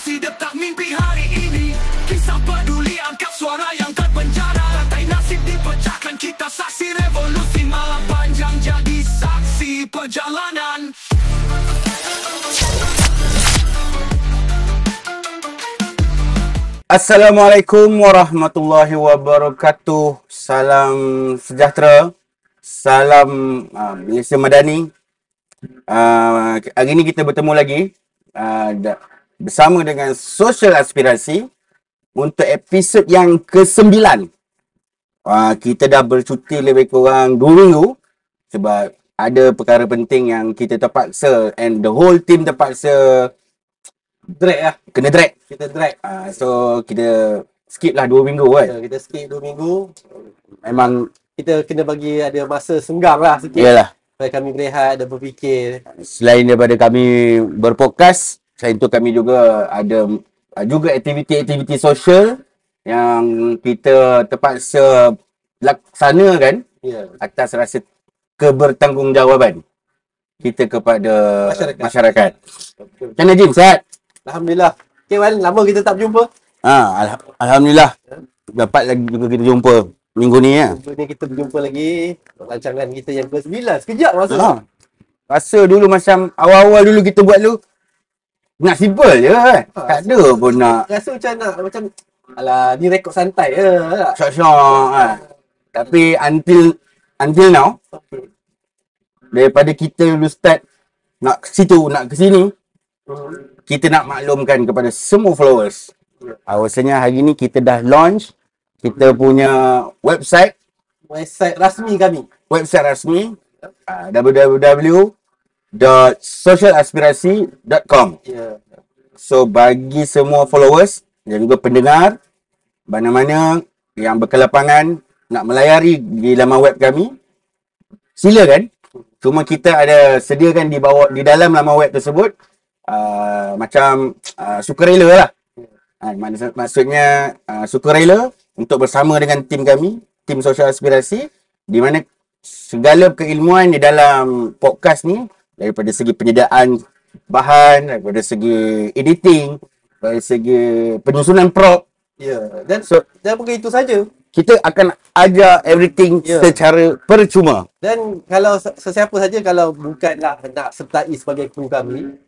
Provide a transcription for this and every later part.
Sidap tak mimpi hari ini. Kisah peduli angkat suara yang terpenjara. Rantai nasib dipecahkan, kita saksi revolusi. Malam panjang jadi saksi perjalanan. Assalamualaikum warahmatullahi wabarakatuh. Salam sejahtera. Salam Malaysia Madani. Hari ini kita bertemu lagi bersama dengan Social Aspirasi untuk episod yang ke-9. Kita dah bercuti lebih kurang 2 minggu sebab ada perkara penting yang kita terpaksa, and the whole team terpaksa kena drag. Kita drag. So kita skip lah 2 minggu kan. Kita skip 2 minggu. Memang Kita kena bagi ada masa senggang lah sikit. iyalah, Supaya kami berehat dan berfikir. selain daripada kami berpodcast, selain itu kami juga ada juga aktiviti-aktiviti sosial yang kita terpaksa laksanakan Ya. atas rasa kebertanggungjawab kita kepada masyarakat. Macam mana Jim? Sihat? Alhamdulillah. Okay Wan, lama kita tak berjumpa. Alhamdulillah. Dapat lagi juga kita jumpa minggu ni ya. Minggu ni kita berjumpa lagi. Rancangan kita yang ke-9. Sekejap masa. Rasa dulu macam awal-awal dulu kita buat dulu nak simple je kan. Tak ada pun nak Rasa macam alah, ni rekod santai je. syok-syok kan. Tapi until now, daripada kita dulu start nak ke situ, nak ke sini, kita nak maklumkan kepada semua followers. Bahawasanya hari ni kita dah launch kita punya website rasmi kami. Website rasmi www.socialaspirasi.com. Ya. So bagi semua followers dan juga pendengar mana-mana yang berkelapangan nak melayari di laman web kami, silakan. Cuma kita ada sediakan di dalam laman web tersebut macam sukarela lah. Maksudnya sukarela untuk bersama dengan tim kami, tim Social Aspirasi, di mana segala keilmuan di dalam podcast ni, daripada segi penyediaan bahan, daripada segi editing, dari segi penyusunan prop, Ya. Dan bukan itu saja. kita akan ajar everything secara percuma. Dan kalau sesiapa saja kalau bukanlah nak sertai sebagai kru kami,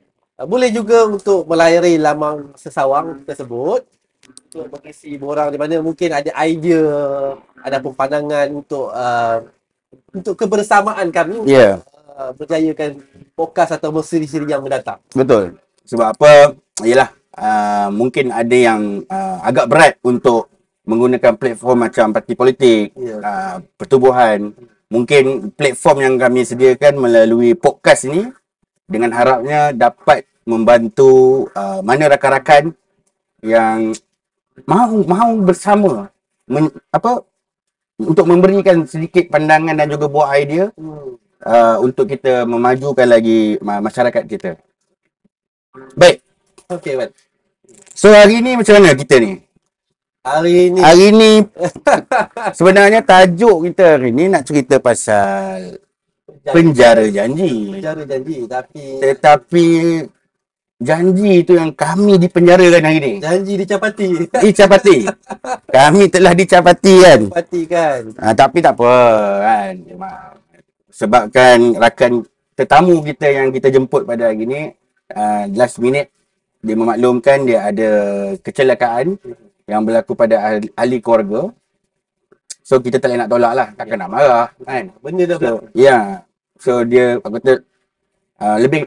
boleh juga untuk melayari laman sesawang tersebut untuk mengisi borang di mana mungkin ada idea, ada pandangan untuk kebersamaan kami Ya, berjayakan podcast atau siri-siri yang mendatang. betul. Sebab apa? Yalah, mungkin ada yang agak berat untuk menggunakan platform macam parti politik, pertubuhan. Mungkin platform yang kami sediakan melalui podcast ini dengan harapnya dapat membantu mana rakan-rakan yang mahu bersama untuk memberikan sedikit pandangan dan juga buah idea untuk kita memajukan lagi masyarakat kita. Baik. Okey, Wan. So hari ni macam mana kita ni? Hari Hari ni sebenarnya tajuk kita hari ni nak cerita pasal penjara janji. Penjara janji, Tetapi janji itu yang kami dipenjarakan hari ni. janji dicapati. Dicapati. Kami telah dicapati kan. Dicapati kan. Tapi tak apa kan. Sebabkan rakan tetamu kita yang kita jemput pada hari ni last minute dia memaklumkan dia ada kecelakaan yang berlaku pada ahli keluarga. So kita tak boleh nak tolak lah. Takkan nak marah kan. Benda dah berlaku. Ya. So dia aku kata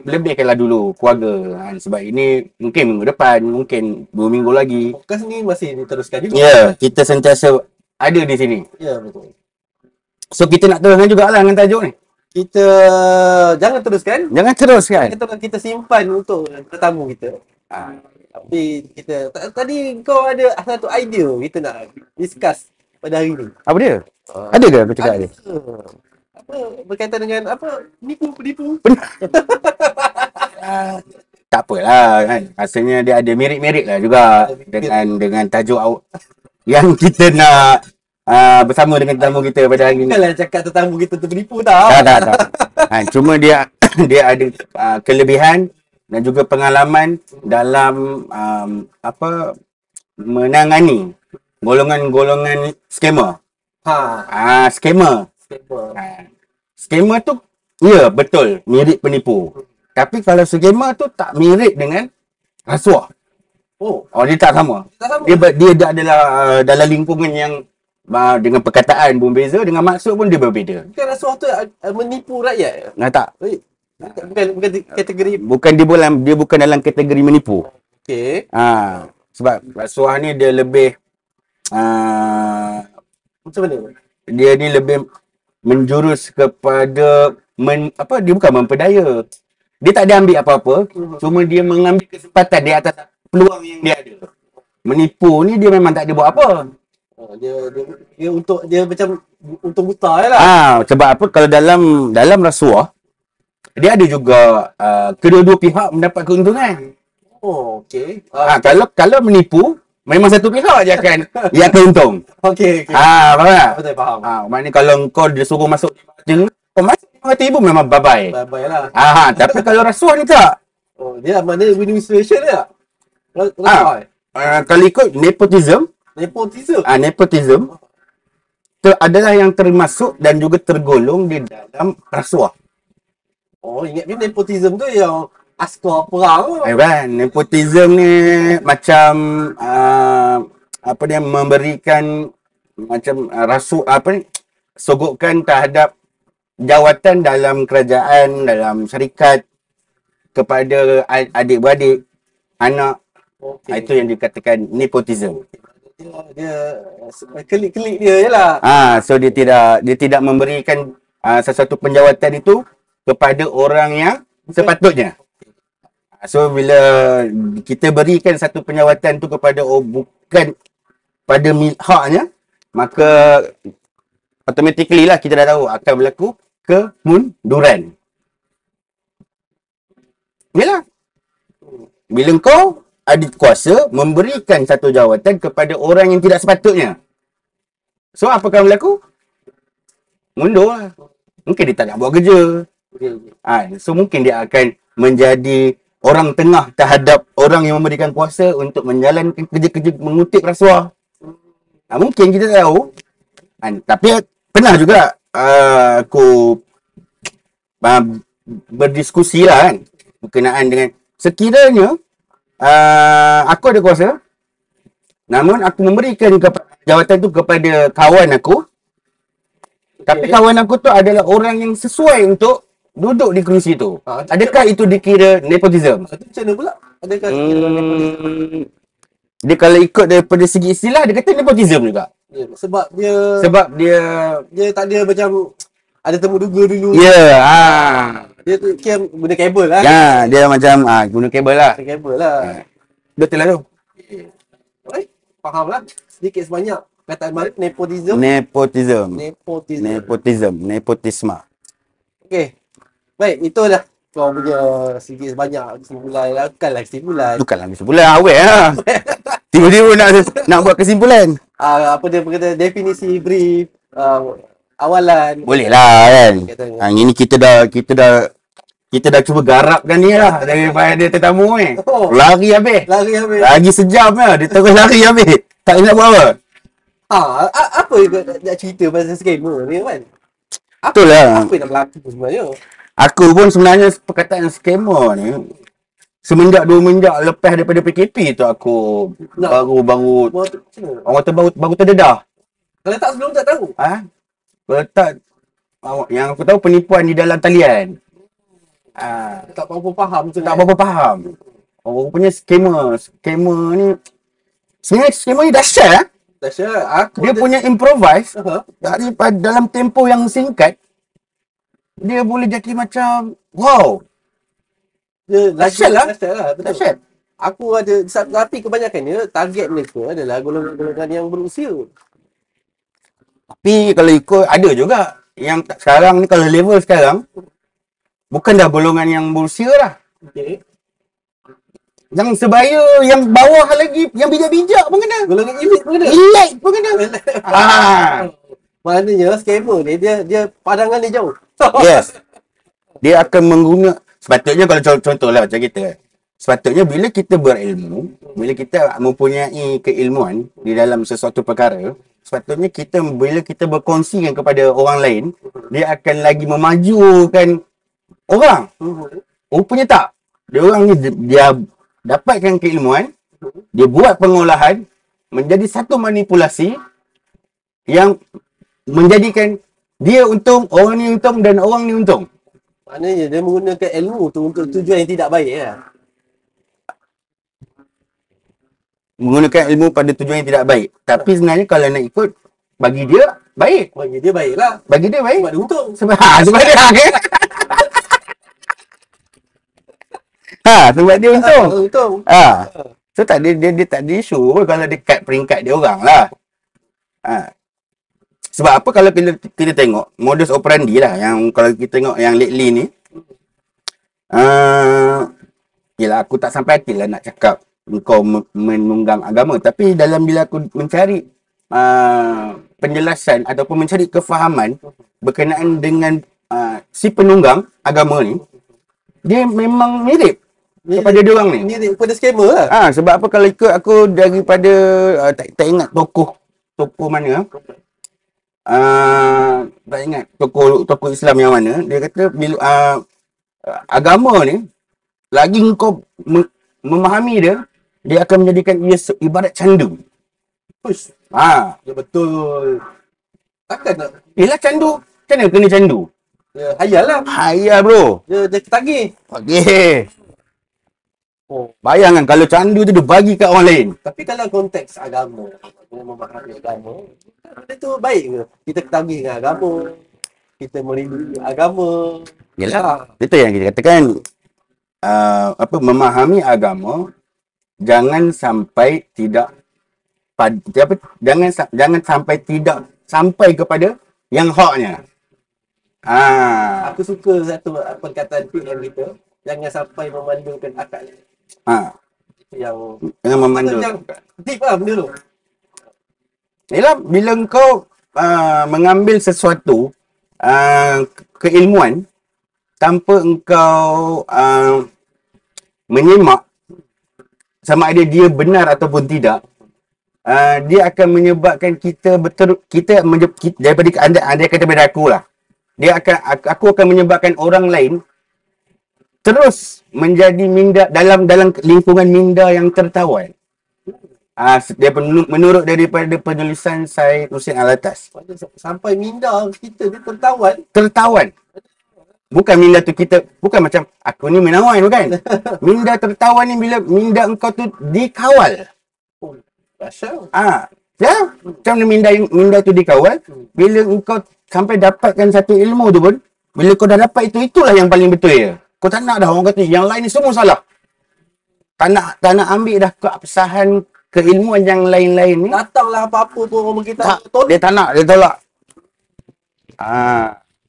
lebihkanlah dulu keluarga kan. Sebab ini mungkin minggu depan, mungkin 2 minggu lagi. Podcast ni masih diteruskan juga. Ya, kita sentiasa ada di sini. Ya, betul. So kita nak teruskan jugalah dengan tajuk ni. Kita jangan teruskan. Jangan teruskan. Kita simpan untuk tetamu kita. Tapi kita tadi kau ada satu idea kita nak discuss pada hari ni. Apa dia? Ada ke aku cakap dia? Apa berkaitan dengan apa? Penipu. Tak apalah kan. Rasanya dia ada merit-merit lah juga dengan tajuk yang kita nak bersama dengan tetamu kita pada hari ni. Bukanlah cakap tetamu kita tu penipu tau. Tak. Cuma dia ada kelebihan dan juga pengalaman dalam menangani golongan-golongan scammer. Scammer. Scammer tu ya betul mirip penipu. Tapi kalau scammer tu tak mirip dengan rasuah. Dia tak sama. Dia adalah dalam lingkungan yang dengan perkataan pun beza, dengan maksud pun dia berbeza. Bukan rasuah tu menipu rakyat? Tak. Bukan kategori. Dia bukan dalam kategori menipu. Okey. Sebab rasuah ni dia lebih Macam mana? Dia ni lebih menjurus kepada dia bukan memperdaya. Dia tak ada ambil apa-apa, cuma dia mengambil kesempatan di atas peluang yang dia ada. Menipu ni dia memang tak ada buat apa. Dia untuk dia macam untung buta je lah. Sebab apa, kalau dalam rasuah dia ada juga kedua-dua pihak mendapat keuntungan. Okey. Kalau menipu memang satu pihak je akan yang akan untung. Okey. Faham tak? Betul, faham. Maknanya kalau kau dia suruh masuk kau masuk RM5,000 memang bye-bye. Bye-bye lah. Tapi kalau rasuah ni tak. Dia mana win-win situation dia? Kalau ikut nepotism. Nepotism adalah yang termasuk dan juga tergolong di dalam rasuah. Ingat dia nepotism tu yang askar perang. Kan, nepotism ni macam dia memberikan macam sogokan terhadap jawatan dalam kerajaan, dalam syarikat kepada adik-beradik, anak. Itu yang dikatakan nepotism. Dia kelik-kelik dia je lah. So dia tidak memberikan sesuatu penjawatan itu kepada orang yang sepatutnya. So bila kita berikan satu penjawatan tu kepada bukan pada haknya, maka automatically lah kita dah tahu akan berlaku kemunduran. Yalah. Bila kau ada kuasa memberikan satu jawatan kepada orang yang tidak sepatutnya, so apa akan berlaku? Mundur lah. Mungkin dia tak nak buat kerja. So mungkin dia akan menjadi orang tengah terhadap orang yang memberikan kuasa untuk menjalankan kerja-kerja mengutip rasuah. Mungkin kita tak tahu. Tapi pernah juga aku berdiskusi lah kan, berkenaan dengan sekiranya aku ada kuasa, namun aku memberikan jawatan tu kepada kawan aku, tapi kawan aku tu adalah orang yang sesuai untuk duduk di kerusi tu. Adakah itu dikira nepotism? Itu macam mana pula? Adakah dikira nepotism? Dia kalau ikut daripada segi istilah, dia kata nepotism juga. Sebab dia tak ada macam ada temu duga dulu. Dia tu guna kabel lah. Dia macam guna kabel lah. Betul lah tu. Faham lah. Sedikit sebanyak kataan baru nepotisme. Okey. Baik, itulah kau punya sedikit sebanyak kesimpulan lah. Bukanlah kesimpulan, awet lah. Tiba-tiba nak buat kesimpulan. Apa dia berkata, definisi brief, awalan. Boleh lah kan. Ini kita dah cuba garapkan ni lah daripada tetamu ni. Lari habis. Lagi sejam lah. Dia terus lari habis. Tak nak buat apa. Apa yang nak cerita pasal scammer ni kan? Betul lah. Apa yang nak berlaku sebenarnya? Aku pun sebenarnya perkataan scammer ni semenjak lepas daripada PKP tu aku baru orang kata baru terdedah. Kalau tak sebelum tak tahu. Yang aku tahu penipuan di dalam talian. Tak faham. Orang punya scammer ni sebenarnya scammer ni dahsyat. Dia punya improvise daripada dalam tempoh yang singkat. Dia boleh jadi macam wow. Dia dahsyat lah. Dahsyat. Aku ada, tapi kebanyakannya target mereka adalah golongan-golongan yang berusia. Tapi kalau ikut ada juga yang sekarang ni, kalau level sekarang bukan dah golongan yang berusia lah. Yang sebaya, yang bawah lagi, yang bijak-bijak pun kena. Golongan elit pun kena. Elite pun kena. Maknanya scammer ni dia pandangan dia jauh. Yes. Dia akan sepatutnya kalau contohlah macam kita. Sepatutnya bila kita berilmu, bila kita mempunyai keilmuan di dalam sesuatu perkara, sepatutnya kita bila kita berkongsikan kepada orang lain, dia akan lagi memajukan orang. Rupanya tak. Dia orang ni dia dapatkan keilmuan, dia buat pengolahan menjadi satu manipulasi yang menjadikan dia untung, orang ni untung dan orang ni untung. Maknanya dia menggunakan ilmu tu untuk tujuan yang tidak baik ya. Menggunakan ilmu pada tujuan yang tidak baik. Tapi sebenarnya kalau nak ikut, bagi dia baik. Bagi dia baiklah. Bagi dia baik. Sebab dia untung. Sebab dia sebab dia untung. Untung. So tak dia tak ada isu pun kalau dekat peringkat dia orang lah. Sebab apa kalau kita tengok modus operandi lah yang kalau kita tengok yang lately ni, yelah aku tak sampai hati lah nak cakap engkau menunggang agama, tapi dalam bila aku mencari penjelasan ataupun mencari kefahaman berkenaan dengan si penunggang agama ni, dia memang mirip kepada dia orang ni. Mirip kepada scammer lah. Sebab apa kalau ikut aku daripada tak ingat tokoh mana, tak ingat tokoh Islam yang mana, dia kata bila agama ni lagi engkau memahami dia akan menjadikan ia ibarat candu. Push. Ya betul. Takkan nak. Yelah candu. Macam mana kena candu? Ya, hayal lah. Hayal bro. Dia ketagih. Okey. Bayangkan kalau candu tu dia bagi kat orang lain. Tapi kalau konteks agama, memahami agama, benda tu baik ke? Kita ketagih dengan agama, kita merindui agama. Yelah. Itu yang kita katakan. Memahami agama, jangan sampai tidak jangan sampai tidak sampai kepada yang haknya. Aku suka satu perkataan PM kita, jangan sampai memandulkan akal. Yang jangan memandul. Tip lah benda tu. Yalah, bila engkau mengambil sesuatu keilmuan tanpa engkau menyimak sama ada dia benar ataupun tidak, dia akan menyebabkan kita daripada anda kata daripada aku lah, aku akan menyebabkan orang lain terus menjadi minda dalam lingkungan minda yang tertawan. Dia menurut daripada penulisan Syed Hussein Alatas, sampai minda kita dia tertawan. Bukan minda tu kita, bukan macam aku ni menawan, bukan. Minda tertawan ni bila minda engkau tu dikawal. Dahsyat. Macam mana minda tu dikawal, bila engkau sampai dapatkan satu ilmu tu pun, bila kau dah dapat itulah yang paling betul ya. Kau tak nak dah orang kata yang lain ni semua salah. Tak nak ambil dah keabsahan keilmuan yang lain-lain ni. Datanglah apa-apa pun orang kita tolak. Dia tak nak, dia tolak.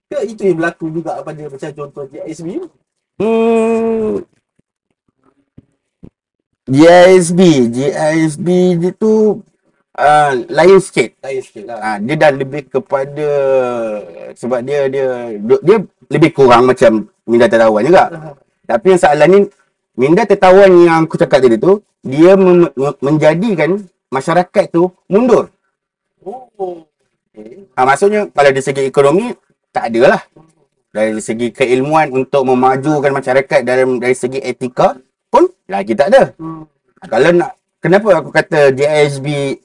Ke itu yang berlaku juga pada macam contoh JSB? JSB itu lain sikit. Lain sikit lah. Dia dah lebih kepada, sebab dia lebih kurang macam minda tertawan juga. Tapi yang soalan ni, minda tertawan yang aku cakap tadi tu, dia menjadikan masyarakat tu mundur. Maksudnya kalau dari segi ekonomi tak ada lah. Dari segi keilmuan untuk memajukan masyarakat dari segi etika pun lagi tak ada. Kalau nak, kenapa aku kata JSB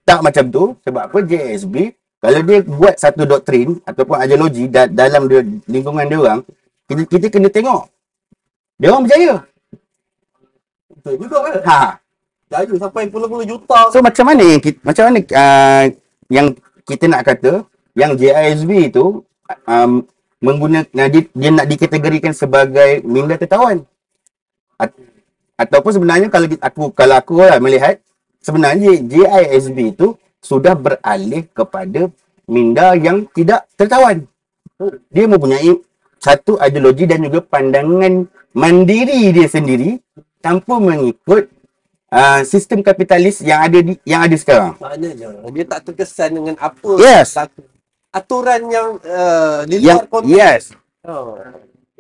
tak macam tu? Sebab apa? JSB kalau dia buat satu doktrin ataupun ideologi dalam lingkungan dia orang, kita kena tengok dia orang berjaya. Betul juga kan? Jaya sampai puluh-puluh juta. So macam mana yang kita nak kata yang JISB tu menggunakan dia nak dikategorikan sebagai minda tertawan, ataupun sebenarnya kalau aku lah melihat, sebenarnya JISB tu sudah beralih kepada minda yang tidak tertawan. Dia mempunyai satu ideologi dan juga pandangan mandiri dia sendiri tanpa mengikut sistem kapitalis yang ada sekarang. Maknanya dia tak terkesan dengan apa aturan yang di luar konteks.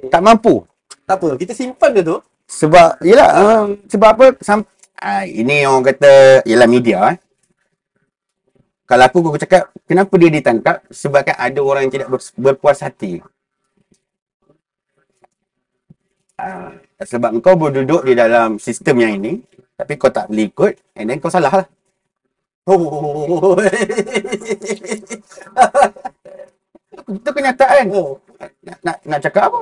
Tak mampu. Tak apa, kita simpan dia tu. Sebab yelah sebab apa ini orang kata ialah media Kalau aku cakap kenapa dia ditangkap sebabkan ada orang yang tidak berpuas hati. Sebab kau berduduk di dalam sistem yang ini tapi kau tak boleh ikut and then kau salah lah. Oh. Itu kenyataan. Nak cakap apa?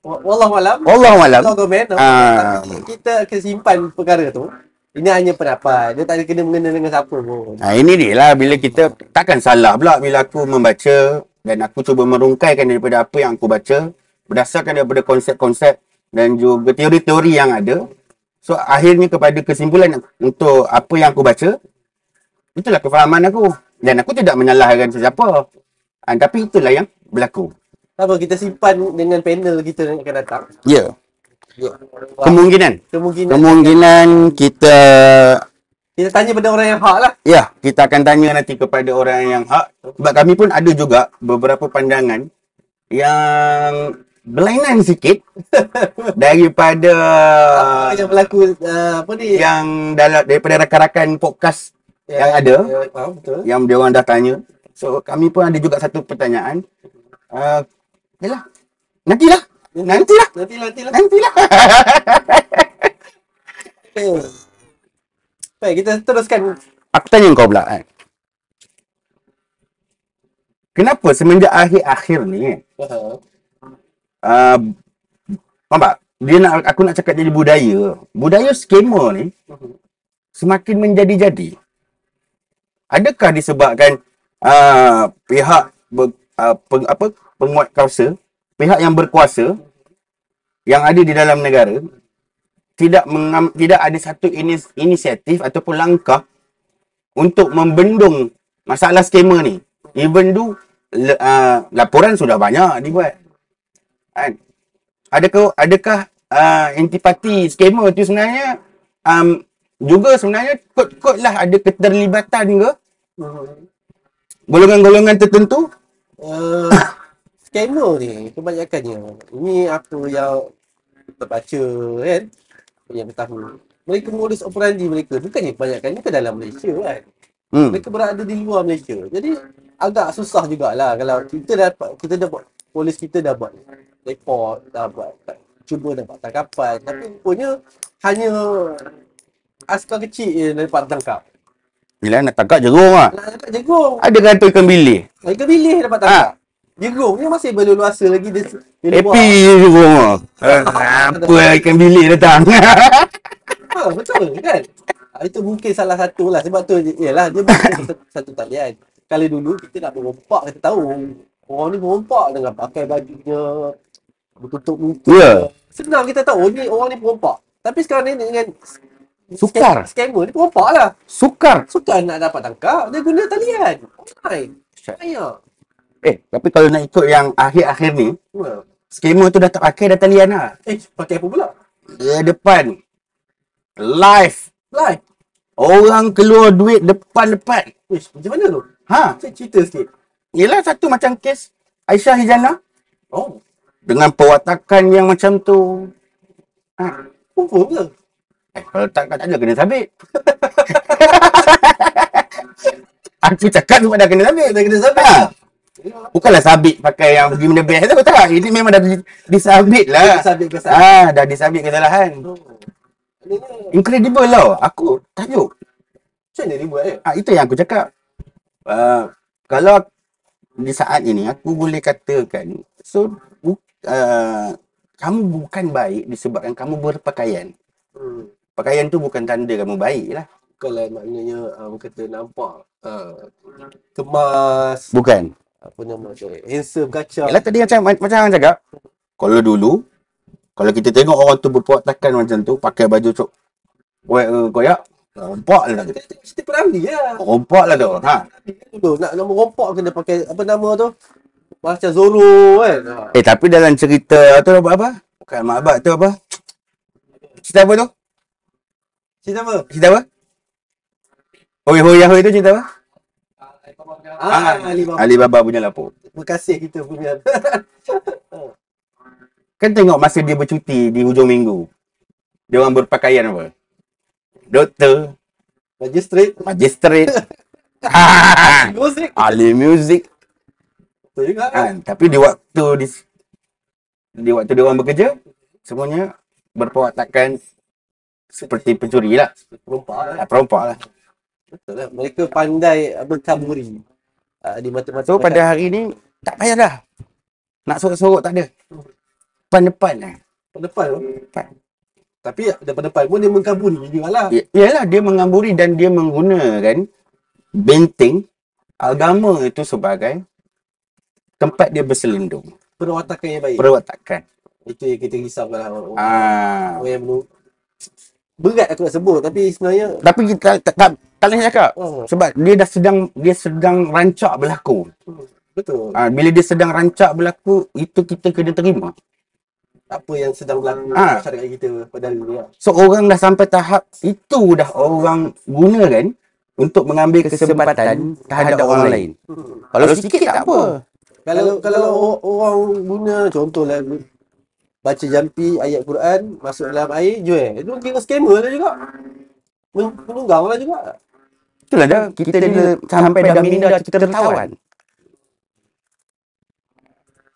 Wallahualam. Wallahualam. No comment. Kita akan simpan perkara tu. Ini hanya pendapat. Dia tak ada kena mengena dengan siapa pun. Ini dia lah bila kita takkan salah pula bila aku membaca dan aku cuba merungkaikan daripada apa yang aku baca berdasarkan daripada konsep-konsep dan juga teori-teori yang ada. So akhirnya kepada kesimpulan untuk apa yang aku baca, itulah kefahaman aku. Dan aku tidak menyalahkan sesiapa. Tapi itulah yang berlaku. Apa kita simpan dengan panel kita yang akan datang? Ya. Yeah. Kemungkinan kita tanya pada orang yang hak lah. Ya, kita akan tanya nanti kepada orang yang hak. Sebab kami pun ada juga beberapa pandangan yang berlainan sikit daripada yang berlaku apa ni? Yang daripada rakan-rakan podcast yang ada. Betul. Yang dia orang dah tanya. So, kami pun ada juga satu pertanyaan. Yalah. Nantilah. Baik, kita teruskan. Aku tanya kau pula kan. Kenapa semenjak akhir-akhir ni nampak? Aku nak cakap jadi budaya skema ni semakin menjadi-jadi. Adakah disebabkan pihak penguat kuasa, pihak yang berkuasa yang ada di dalam negara tidak ada satu inisiatif ataupun langkah untuk membendung masalah skema ni. Even though laporan sudah banyak dibuat. Kan? Adakah antipati skema tu sebenarnya juga sebenarnya kot-kot lah ada keterlibatan ke golongan-golongan tertentu? Skema ni kebanyakannya ini apa yang kita baca kan, yang kita tahu mereka modus operandi mereka bukannya kebanyakannya ke dalam Malaysia kan. Mereka berada di luar Malaysia. Jadi agak susah jugalah kalau kita dapat polis kita dah buat report, dah buat cuba dapat tangkapan tapi rupanya hanya askar kecil je dapat tangkap. Bila nak tangkap jerung lah. Nak tangkap jerung. Ada kata ikan bilis. Ikan bilis dapat tangkap. Jerung ni masih berluasa lagi dia happy jerung lah. Apa ikan bilis datang. Betul kan? Itu mungkin salah satu lah. Sebab tu ialah dia bukan satu talian. Kalau dulu kita nak berompak, kita tahu orang ni berompak dengan pakai bajunya bertutup muka. Senang kita tahu orang ni berompak. Tapi sekarang ni dengan sukar. Scammer ni berompak lah. Sukar nak dapat tangkap, dia guna talian. Online. Banyak. Tapi kalau nak ikut yang akhir-akhir ni, skema tu dah tak pakai dah talian lah. Pakai apa pula? Dia depan. Live. Orang keluar duit depan-depan. Macam mana tu? Saya cerita sikit. Yelah satu macam kes Aisyah Hijana. Oh. Dengan perwatakan yang macam tu. Confirm ke? Kalau tak ada kena sabit. Aku cakap tu dah kena sabit. Bukanlah sabit pakai yang pergi benda best tu tak. Ini memang dah disabit lah. Dah disabit kesalahan. Incredible tau. Aku tajuk. Macam mana dia buat Itu yang aku cakap. Kalau di saat ini aku boleh katakan kamu bukan baik disebabkan kamu berpakaian. Pakaian tu bukan tanda kamu baik lah. Kalau maknanya kata nampak kemas, bukan apa nama tu, handsome, kacau. Yalah tadi macam orang cakap, kalau dulu kalau kita tengok orang tu berperwatakan macam tu, pakai baju koyak, rompak lah. Kita tengok cerita Peramli lah. Rompak lah tu. Dulu nak nama rompak kena pakai apa nama tu? Macam Zoro kan. Tapi dalam cerita tu apa? Bukan Mak Abad tu apa? Cerita apa tu? Cerita apa? Hoi tu cerita apa? Alibaba. Alibaba punya lapor. Terima kasih kita punya. Kan tengok masa dia bercuti di hujung minggu. Dia orang berpakaian apa? Doktor, magistrate, Musik. ahli muzik. Betul juga kan? Tapi di waktu dia orang bekerja, semuanya berpewatakan seperti pencuri lah. Perompak lah. Betul lah. Mereka pandai berkaburi di mata-mata. So pada hari ni tak payah dah. Nak sorok-sorok tak ada. Depan lah. depan tu. Depan. Tapi depan pun dia mengkaburi juga lah. Yalah, dia mengamburi dan dia menggunakan benteng agama itu sebagai tempat dia berselindung. Perwatakan yang baik. Perwatakan. Itu yang kita risaukan lah. Ah. Orang yang berat aku nak sebut, tapi sebenarnya Tapi kita tak boleh cakap. Sebab dia sedang rancak berlaku. betul. Bila dia sedang rancak berlaku, itu kita kena terima. Apa yang sedang berlaku masyarakat kita pada hari ni. So orang dah sampai tahap itu dah orang gunakan untuk mengambil kesempatan terhadap orang lain. Kalau sikit tak apa. Kalau orang guna contohlah baca jampi ayat Quran masuk dalam air jual. Itu kira scammer lah juga. Menunggang lah juga. Itulah dah kita dia sampai dah minda kita tertawan.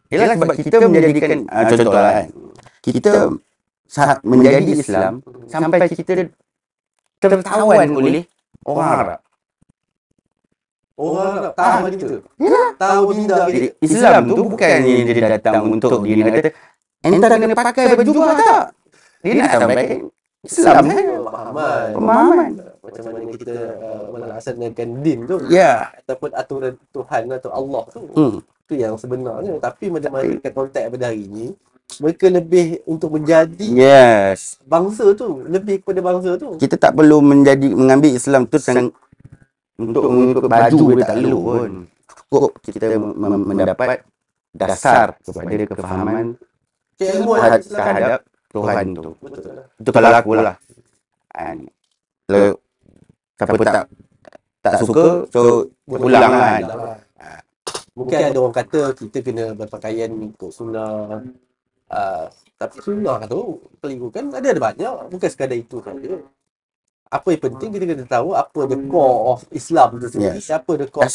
Ialah sebab kita menjadikan contohlah kan. Kita saat menjadi Islam sampai kita tertawan oleh orang Arab. Orang Arab tahu kita. Tahu minda kita. Islam tu bukannya dia datang untuk dia nak kata entah kena pakai baju juga tak. Dia nak sampaikan Islam kan. Pemahaman. Macam mana kita melaksanakan din tu. Ya. Ataupun aturan Tuhan atau Allah tu. Itu yang sebenarnya. Tapi macam mana dekat konteks pada hari ni, mereka lebih untuk menjadi bangsa tu. Lebih kepada bangsa tu. Kita tak perlu mengambil Islam tu untuk mengikut baju dia tak perlu pun. Cukup kita mendapat dasar kepada kefahaman terhadap Tuhan tu. Itu kalau aku lah. Kalau siapa tak suka, so pulang kan. Mungkin ada orang kata kita kena berpakaian ikut sunnah. Tapi sunnah tu keliru kan ada banyak. Bukan sekadar itu saja. Apa yang penting kita kena tahu apa the core of Islam tu sendiri. Apa the core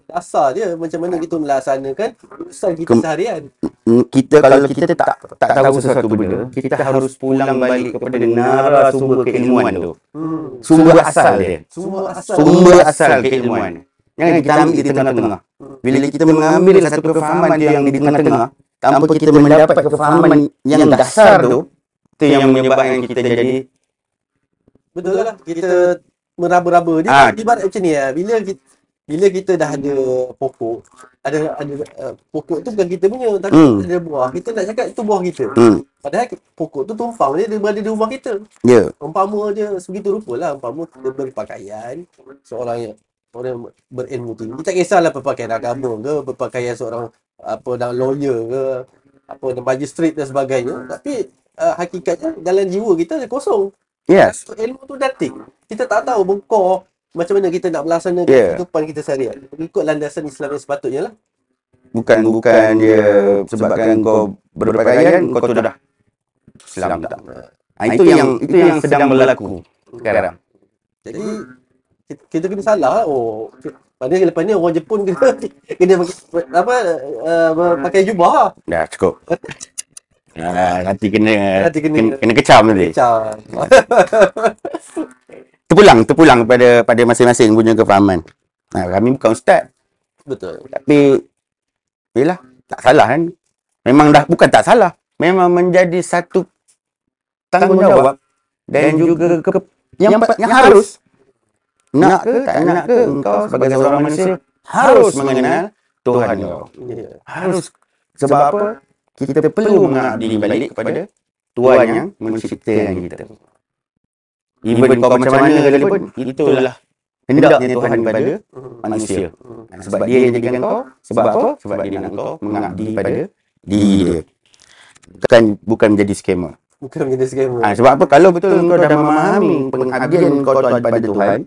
dasar dia. Macam mana kita melaksanakan urusan kita seharian. Kalau kita tak tahu sesuatu benda, kita harus pulang balik kepada narasumber keilmuan tu. Sumber asal dia. Sumber asal keilmuan. Jangan kita ambil di tengah-tengah. Bila kita mengambil satu kefahaman dia yang di tengah-tengah, tanpa kita mendapat kefahaman yang dasar tu, itu yang menyebabkan kita jadi betul lah. Kita meraba-raba. Dia ibarat macam ni lah. Bila kita dah ada pokok, ada pokok tu bukan kita punya, tapi ada buah. Kita nak cakap itu buah kita. Padahal pokok tu tumpang dia berada di rumah kita. Umpama dia sebegitu rupa lah. Umpama kita berpakaian seorang orang berilmu tinggi. Tak kisahlah berpakaian agama ke, berpakaian seorang lawyer ke, magistrate dan sebagainya. Tapi hakikatnya dalam jiwa kita dia kosong. Ilmu tu dating. Kita tak tahu bengkok macam mana kita nak melaksanakan kehidupan kita seharian. Mengikut landasan Islam yang sepatutnya lah. Bukan dia sebabkan kau berpakaian kau tu dah Islam tak. Itu yang sedang berlaku sekarang. Jadi kita kena salah. Padahal lepas ni orang Jepun kena pakai jubah. Dah cukup. Nanti kena kecam nanti. Terpulang pada masing-masing punya kefahaman. Kami bukan ustaz. Betul. Tapi yalah, tak salah kan. Memang dah bukan tak salah. Memang menjadi satu tanggungjawab dan juga yang harus. Nak ke tak nak ke, engkau sebagai seorang manusia harus mengenal Tuhan kau. Harus. Sebab apa? Kita perlu mengabdi balik kepada Tuhan yang menciptakan kita. Even kau macam mana sekalipun, itulah hendaknya Tuhan kepada manusia. Sebab dia yang jadikan kau. Sebab apa? Sebab dia nak kau mengabdi pada diri dia. Bukan menjadi scammer. Sebab apa? Kalau betul kau dah memahami pengabdian kau pada Tuhan,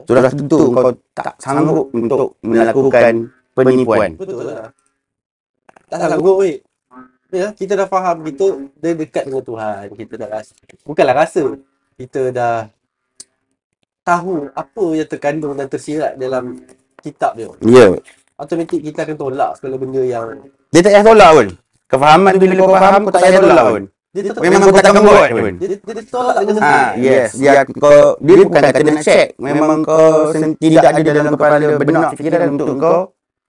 sudah tentu kau tak sanggup untuk melakukan penipuan. Betul lah. Tak sanggup weh. Ya, kita dah faham, kita dah dekat dengan Tuhan. Kita dah rasa, bukanlah rasa, kita dah tahu apa yang terkandung dan tersirat dalam kitab dia. Ya. Automatik kita akan tolak segala benda yang Dia tak payah tolak pun. Kefahaman tu bila kau faham, kau tak payah tolak pun. dia tetap Memang kau takkan buat pun. dia tolak dengan Yes. Dia bukan kata nak check. Memang kau tidak ada dalam kepala benak fikiran untuk kau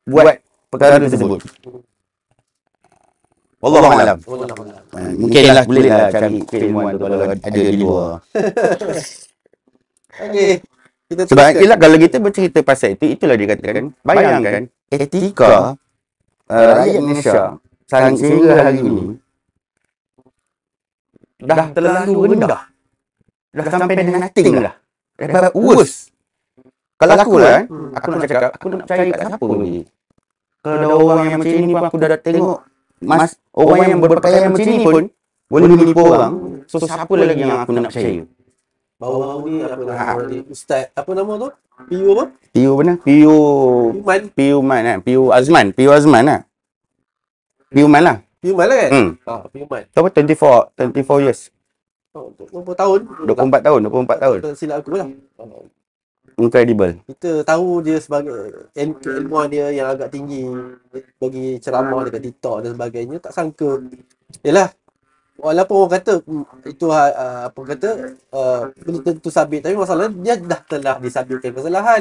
buat perkara tersebut. Wallahu a'lam. Mungkinlah bolehlah cari keilmuan tu kalau ada di luar. Okey. Kita Sebab teruskan. ialah kalau kita bercerita pasal itu, itulah dikatakan, bayangkan etika rakyat Malaysia sehingga hari ini dah terlalu rendah. Dah sampai dengan nothing lah. Dah worse. Kalau aku lah, aku nak cakap, aku nak cari kat siapa ni? Kalau ada orang yang macam ni pun aku dah tengok, orang yang berpakaian macam ni pun boleh menipu orang. So siapa lagi yang aku nak percaya? Baru-baru ni apa nama dia? Ustaz, apa nama tu? PU apa? Piu mana? Piu Man. Piu Man lah. Piu Azman lah. Piu Man lah. PU Man lah kan? PU Man. Tahu 24 years. Oh, 20 tahun. 24 tahun. Tak silap aku lah. Incredible. Kita tahu dia sebagai keilmuan dia yang agak tinggi, bagi ceramah dekat TikTok dan sebagainya. Tak sangka. Yalah, walaupun orang kata itu apa kata belum tentu sabit, tapi masalahnya dia dah telah disabitkan kesalahan.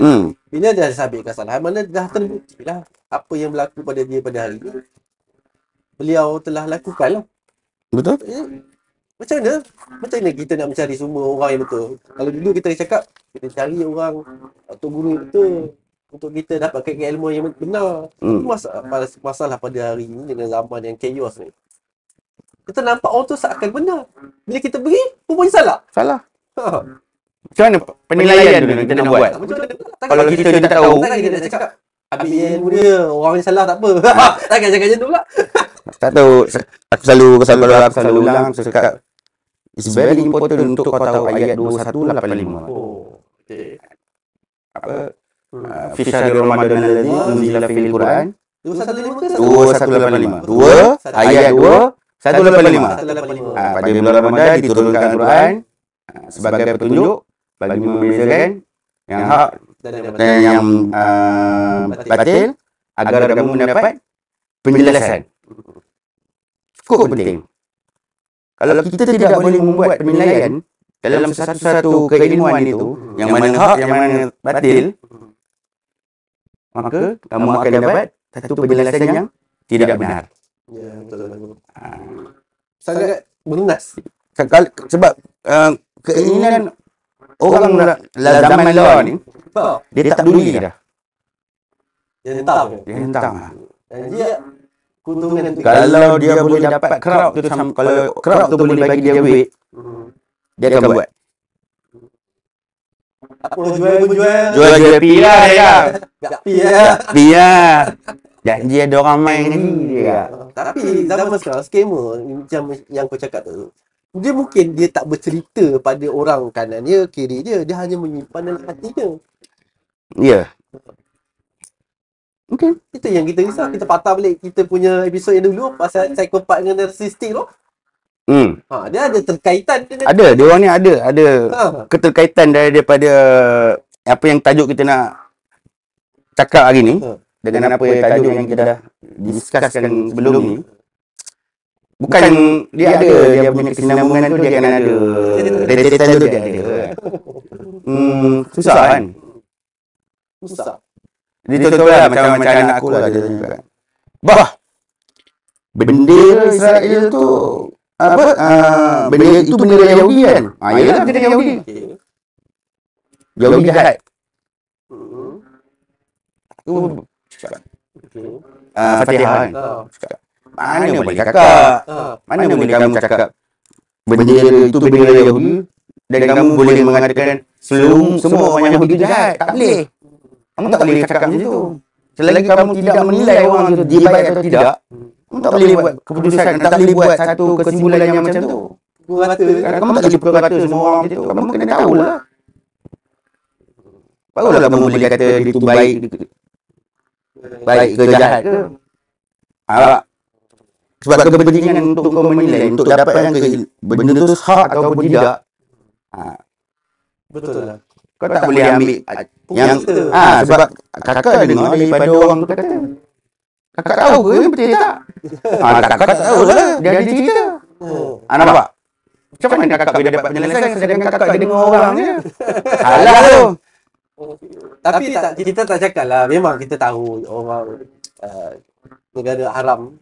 Bila dah disabitkan kesalahan, mana dah terbukti lah apa yang berlaku pada dia pada hari ini. Beliau telah lakukan lah. Betul? Macam mana kita nak mencari semua orang yang betul? Kalau dulu kita cakap, kita cari orang atau guru yang betul untuk kita dapatkan ilmu yang benar. Masalah pada hari ini dengan zaman yang chaos ni, kita nampak orang tu seakan benar. Bila kita beri, rupanya salah. Salah. Macam mana penilaian tu kita nak buat? Macam mana? Kalau kita tak tahu, Takkan kita nak cakap ambil ilmu dia, orang ni salah tak apa. Takkan cakap macam tu pula. tak tahu. Aku selalu ulang, cakap it's very important untuk kau tahu ayat 2185. Oh, okey. Apa? Fi syahri Ramadan alladzi unzila fil Quran 215 ke 2185. 2 ayat 2 185. 185. Pada bulan Ramadan diturunkan Al-Quran sebagai petunjuk bagi membezakan yang hak dan yang batil agar kamu mendapat penjelasan. Cukup penting. Kalau kita tidak boleh membuat penilaian dalam satu-satu keilmuan itu, yang mana hak, yang mana batil, maka kamu akan dapat satu penjelasan yang tidak benar. Ya, betul. Sangat bernas. Sebab keinginan orang zaman lawan ni, dia tak peduli dah. Dia hentam. Dia hentam lah. Dan dia keuntungan tu. Kalau dia boleh dapat crowd tu, kalau crowd tu boleh bagi dia duit, dia akan buat. Apa jual. Jual pi lah dia. Tak pi lah. Pi lah. Janji ada orang main lagi dia. Tapi zaman sekarang, scammer macam yang kau cakap tu, dia mungkin dia tak bercerita pada orang kanan dia, kiri dia. Dia hanya menyimpan dalam hatinya. Ya. Mungkin. Itu yang kita risau. Kita patah balik kita punya episod yang dulu pasal psikopat dengan narsistik tu. Dia ada terkaitan dengan Dia orang ni ada keterkaitan daripada apa yang tajuk kita nak cakap hari ni dengan apa yang tajuk yang kita dah discusskan sebelum ni. Bukan dia punya kesinambungan tu, dia akan ada rentetan tu dia ada. Susah kan? susah. Dia contohlah macam anak aku lah, dia tanya, bah, bendera Israel tu apa? Bendera itu bendera Yahudi kan? Yalah bendera Yahudi. Okey. Yahudi jahat. Aku cakap, Okey. Fatihah kan? Cakap, mana boleh cakap? Mana boleh kamu cakap bendera itu bendera Yahudi dan kamu boleh mengatakan semua orang Yahudi jahat? Tak boleh. Kamu tak boleh cakap macam tu. Selagi kamu tidak menilai orang itu dia baik atau tidak, kamu tak boleh buat keputusan, tak boleh buat satu kesimpulan yang macam tu. Pukul rata. Kamu tak boleh pukul rata semua orang macam tu. Kamu kena tahu lah. Barulah kamu boleh kata dia itu baik ke jahat ke. Sebab kepentingan untuk kau menilai, untuk dapatkan benda tu hak ataupun tidak. Betul lah. Kau tak boleh ambil yang kita. sebab kakak dengar daripada orang tu kata, kakak tahu ke yang betul tak? Kakak tak tahu lah, dia ada cerita. Nampak? Macam mana kakak boleh dapat penyelesaian sedangkan kakak dia dengar orang je? Salah tu. Tapi kita tak cakap lah. Memang kita tahu orang negara haram.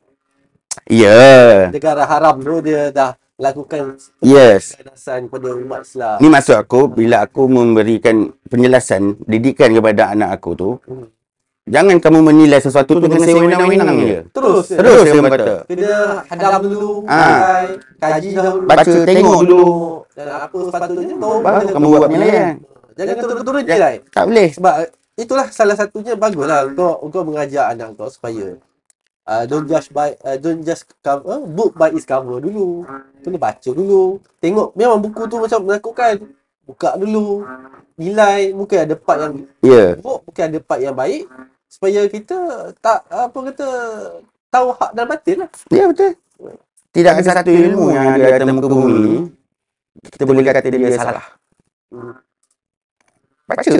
Ya. Negara haram tu dia dah lakukan keganasan kepada umat Islam. Ni maksud aku, bila aku memberikan penjelasan, didikan kepada anak aku tu, jangan kamu menilai sesuatu tu dengan sewenang-wenang je. Terus saya kata. kena hadam dulu, kaji dahulu, Baca, tengok dulu. dan apa sepatutnya baru Kamu buat penilaian. Jangan turun-turun je lah. Tak boleh. Sebab itulah salah satunya baguslah kau mengajar anak kau supaya don't just book by its cover dulu. Kena baca dulu. Tengok memang buku tu macam menakutkan. Buka dulu. Nilai mungkin ada part yang buruk, mungkin ada part yang baik supaya kita tak tahu hak dan batil lah. Ya, betul. Tidak ada satu ilmu yang ada atas muka bumi ni kita boleh kata dia salah. Baca.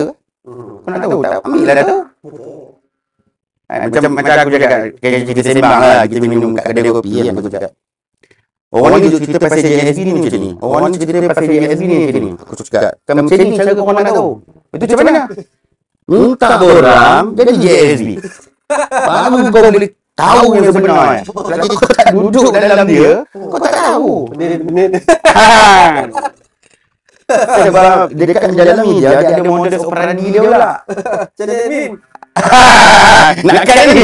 Kau nak tahu tak? Ambil lah tu. Macam aku cakap, kita sembang lah, kita minum kat kedai kopi kan, aku cakap. Orang ni cerita pasal JSB ni macam ni. Orang ni cerita pasal JSB ni macam ni. Aku cakap, kan macam ni cara korang nak tahu. Itu macam mana? Minta orang jadi JSB. Baru kau boleh tahu yang sebenar. Kalau kau tak duduk dalam dia, kau tak tahu. Benar. Sebab dekat dalam media, dia ada modus operandi dia pula. Macam mana Min? Nakkan ni.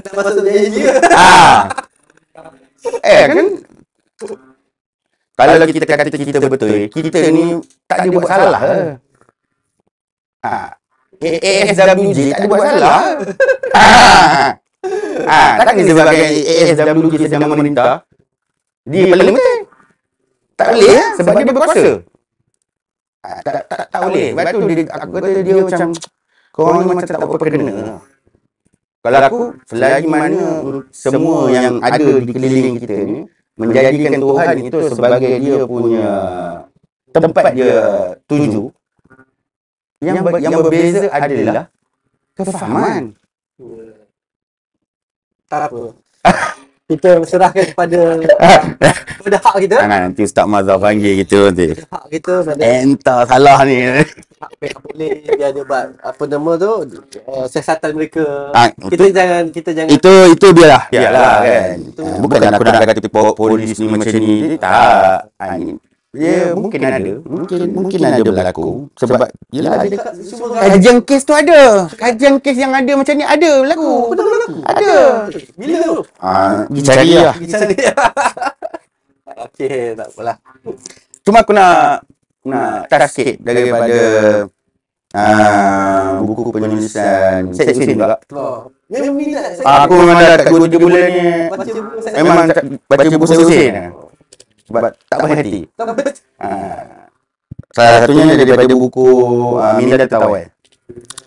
Tak masuk JSG ke? Kan? Kalau kita kata kita betul, kita ni tak ada buat salah. ASWJ tak ada buat salah. Takkan disebabkan ASWJ sedang memerintah di parlimen. Tak boleh sebab dia berkuasa. Tak boleh. Sebab tu aku kata dia macam korang ni macam tak apa kena. Kalau aku, selagi mana semua yang ada di keliling kita ni menjadikan Tuhan itu sebagai dia punya tempat dia tuju, yang berbeza adalah kefahaman. Tak apa. Kita serahkan kepada hak kita. Nanti Ustaz Mazhar panggil kita nanti. Hak kita mana Entah salah ni. hak yang boleh biar dia buat apa nama tu siasatan mereka. Kita jangan itu biarlah kan. Bukan aku nak kata polis ni macam ni. Tak. Ya, mungkin ada berlaku sebab yalah kajian kes tu ada. Kajian kes yang ada macam ni ada berlaku. Ada. Bila tu? Dicari lah. Okey, tak apalah. Cuma aku nak touch sikit daripada buku penulisan Seksin juga. Memang minat Aku memang dah kat 2-3 bulan ni baca buku saya. memang baca buku Seksin. Sebab tak berhenti. Salah satunya daripada buku Minda Tawan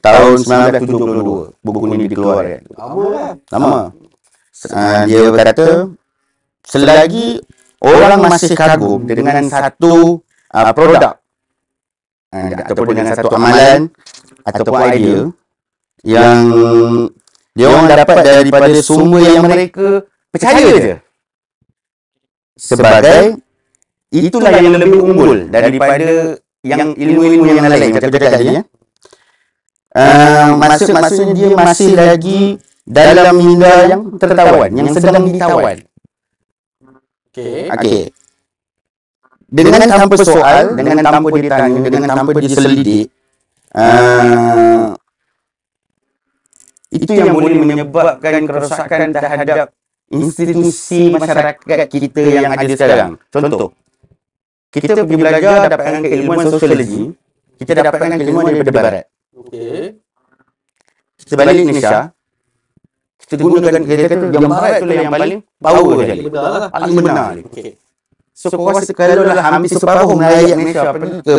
tahun 1972. Buku ni dikeluarkan. Lama. Dia berkata selagi orang masih kagum dengan satu produk ataupun dengan satu amalan ataupun idea yang dia orang dapat daripada sumber yang mereka percaya je, sebagai itulah yang lebih unggul daripada yang ilmu-ilmu yang lain. Macam aku cakap tadi ya. Maksudnya dia masih lagi dalam minda yang tertawan, yang sedang ditawan. Okey. Dengan tanpa soal, dengan tanpa ditanya, dengan tanpa diselidik, itu yang boleh menyebabkan kerosakan terhadap institusi masyarakat kita yang ada sekarang. Contoh, kita pergi belajar dapatkan keilmuan sosiologi, kita dapatkan keilmuan daripada barat. Kita balik Malaysia, kita gunakan, kita kata yang barat tu lah yang paling power sekali. Paling benar. So, kau rasa kalau lah hampir separuh rakyat Malaysia pergi ke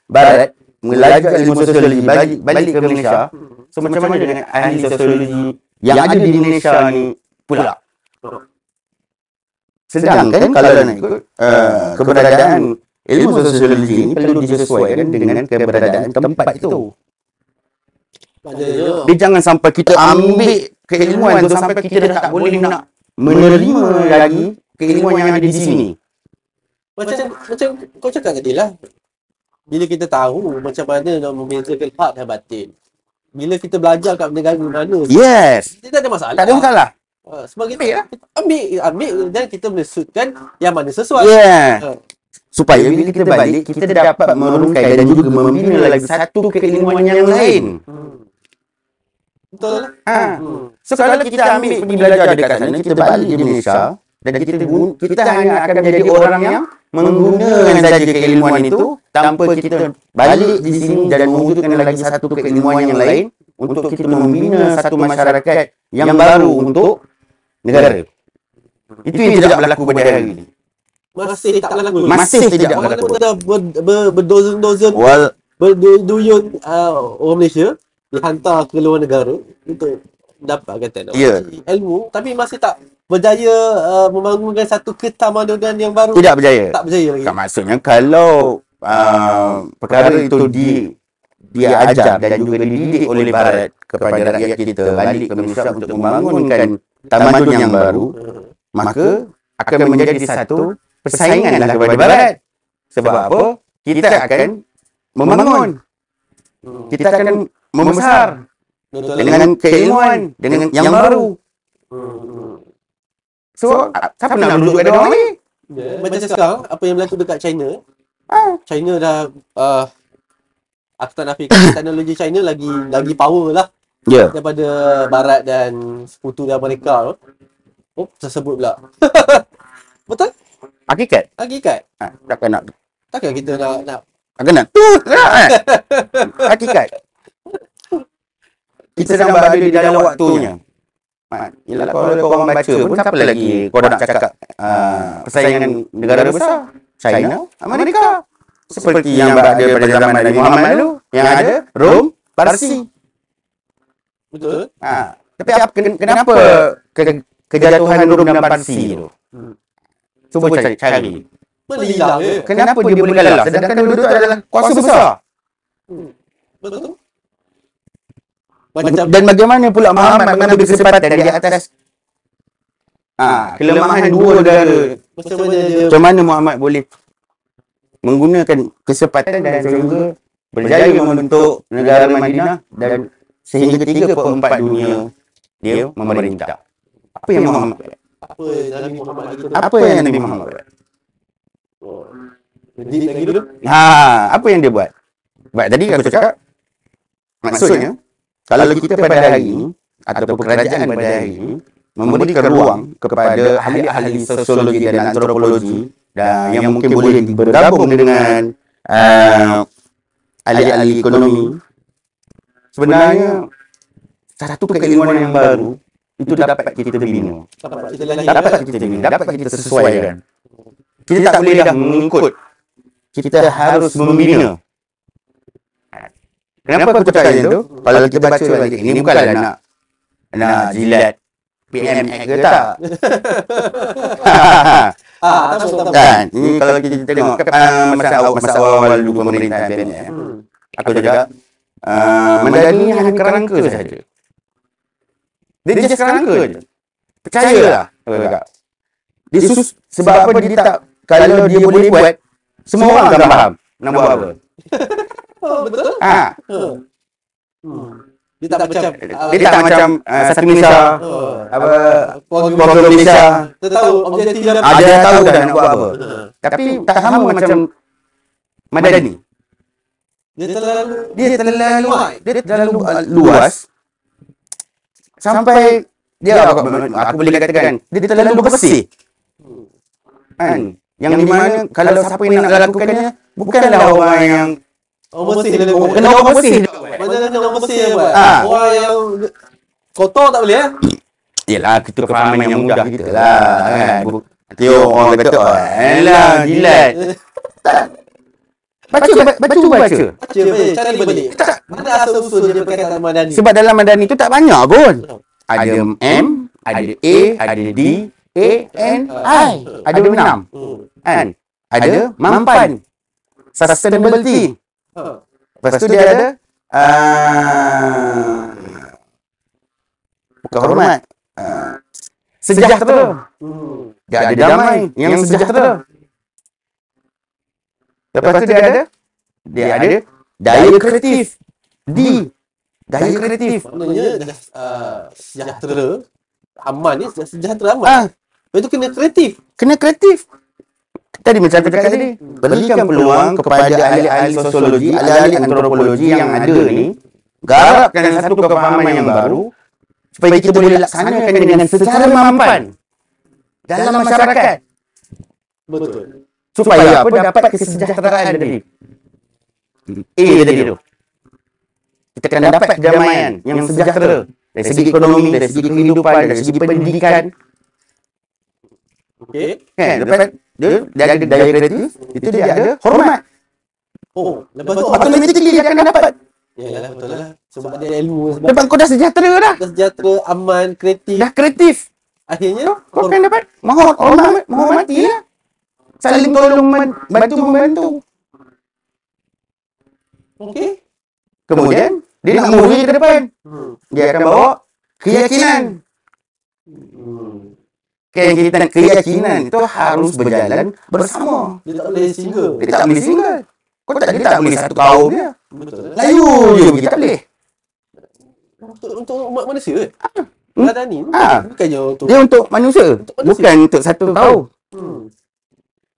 barat, belajar ilmu sosiologi, balik ke Malaysia, so macam mana dengan ahli sosiologi yang ada di Malaysia ni pula? Sedangkan kalau nak ikut keberadaan ilmu sosiologi ini perlu disesuaikan dengan keberadaan tempat itu. Maknanya Dia jangan sampai kita ambil keilmuan tu sampai kita dah tak boleh nak menerima lagi keilmuan yang ada di sini. macam kau cakap tadi lah. Bila kita tahu macam mana nak membezakan hak dan batin. Bila kita belajar kat negara mana, Yes. dia tak ada masalah. Tak ada masalah. Sebab kita Ambil lah. ambil dan kita menusutkan yang mana sesuai. Yeah. Ah, Supaya bila kita balik, kita dapat merungkai dan juga membina lagi satu keilmuan yang lain. Betul lah. Ha. So kalau kita ambil pergi belajar dekat sana, kita balik di Malaysia dan kita hanya akan menjadi orang yang menggunakan saja keilmuan itu tanpa kita balik di sini dan mewujudkan lagi satu keilmuan yang lain untuk kita membina satu masyarakat yang baru untuk negara. Itu yang tidak berlaku pada hari ini. Masih tak berlaku. Masih tidak Walaupun berlaku. dah berdozen-dozen berduyun orang Malaysia dihantar ke luar negara untuk mendapatkan teknologi, ilmu, tapi masih tak berjaya membangunkan satu ketamadunan yang baru. Tidak berjaya. Tak berjaya lagi. Tak, maksudnya kalau perkara itu diajar dan juga dididik oleh Barat kepada rakyat kita balik ke Malaysia untuk membangunkan tamadun yang baru, maka akan menjadi satu persaingan lah kepada Barat. Sebab apa? Kita akan membangun. Kita akan membesar Betul dengan keilmuan, dengan yang baru. So, siapa nak duduk pada orang ni? Macam sekarang, apa yang berlaku dekat China, China dah aku tak nafikan teknologi China lagi power lah Ya. daripada Barat dan sekutu dan mereka tu. Oh, tersebut pula. Betul? Hakikat. Hakikat. Takkan nak Takkan kita nak Takkan nak tut lah kan? Hakikat. Kita sedang berada di dalam waktunya. Yelah, kalau korang baca pun siapa lagi korang nak cakap persaingan negara besar? China, Amerika. Seperti yang berada pada zaman Nabi Muhammad dulu, yang ada Rom, Parsi. betul? Tapi kenapa kejatuhan Rom dan Parsi tu? Cuba cari. Melilang je. Kenapa dia boleh kalah? Sedangkan dua-dua adalah kuasa besar. Betul? Macam Dan bagaimana pula Muhammad mengambil kesempatan di atas kelemahan dua negara? macam mana dia Macam mana Muhammad boleh menggunakan kesempatan dan sehingga berjaya membentuk negara Madinah dan sehingga 3/4 dunia dia memerintah. Apa yang Muhammad buat? apa Nabi Muhammad kita Apa yang Nabi Muhammad buat? Jadi lagi dulu. Apa yang dia buat? Baik, tadi aku cakap maksudnya kalau kita pada hari ini ataupun kerajaan pada hari ini memberikan ruang kepada ahli-ahli sosiologi dan antropologi dan yang mungkin boleh bergabung dengan ahli-ahli ekonomi, sebenarnya satu keilmuan yang baru itu dapat kita bina, dapat kita sesuaikan. Kita tak boleh dah mengikut, kita harus membina. Kenapa aku cakap macam tu? Kalau kita baca balik, ini bukanlah nak jilat PMX ke tak? Kan? Ini kalau kita tengok masa awal dulu pemerintahan PMX, aku cakap Madani hanya kerangka saja. Dia just kerangka je. Percayalah. Aku cakap. Dia sebab apa dia tak, kalau dia boleh buat, semua orang akan faham nak buat apa. Betul? Dia tak macam satu Malaysia, program Malaysia. Kita tahu objektif dia Dia tahu dah nak buat apa. Tapi tak sama macam Madani. dia terlalu luas sampai dia aku boleh katakan dia terlalu bersih. Kan? Yang di mana kalau siapa yang nak lakukannya bukanlah orang yang orang bersih kena orang bersih. Macam orang bersih buat. Orang yang kotor tak boleh Yelah, kita kefahaman yang mudah kita lah kan. Nanti orang kata alah jilat. Baca. Cari balik. Mana asal usul dia perkataan Madani? Sebab dalam Madani tu tak banyak pun. Ada M, ada A, ada D, A-N-I. Ada 6. Kan? Ada mampan. Sustainability. Lepas tu dia ada bukan hormat. Sejahtera. Dia ada damai yang sejahtera. Lepas tu dia ada daya kreatif. D. Daya kreatif. Maknanya sejahtera aman ni, sejahtera aman. Lepas tu kena kreatif. Kena kreatif. Tadi macam aku cakap tadi, berikan peluang kepada ahli-ahli sosiologi, ahli-ahli antropologi yang ada ni, garapkan satu kefahaman yang baru supaya kita boleh laksanakan dengan secara mampan dalam masyarakat. Betul. Supaya apa? Dapat kesejahteraan tadi. A tadi tu. Kita akan dapat kedamaian yang sejahtera dari segi ekonomi, dari segi kehidupan, dari segi pendidikan. Okey. Kan? Lepas dia ada daya kreatif, itu dia ada hormat. Oh, lepas tu Automatically dia akan dapat. yalah, betul lah. Sebab ada ilmu, sebab Sebab kau dah sejahtera dah. dah sejahtera, aman, kreatif. Dah kreatif. Akhirnya Kau akan dapat menghormati lah. Saling tolong bantu-membantu. okey. Kemudian dia nak move ke depan. Dia akan bawa keyakinan. Keyakinan itu harus berjalan bersama. Dia tak boleh single. Dia tak boleh single. Dia tak boleh satu kaum dia. Betul. Layu je pergi, tak boleh. Untuk umat manusia ke? Meladani ni bukannya untuk Dia untuk manusia, bukan untuk satu kaum.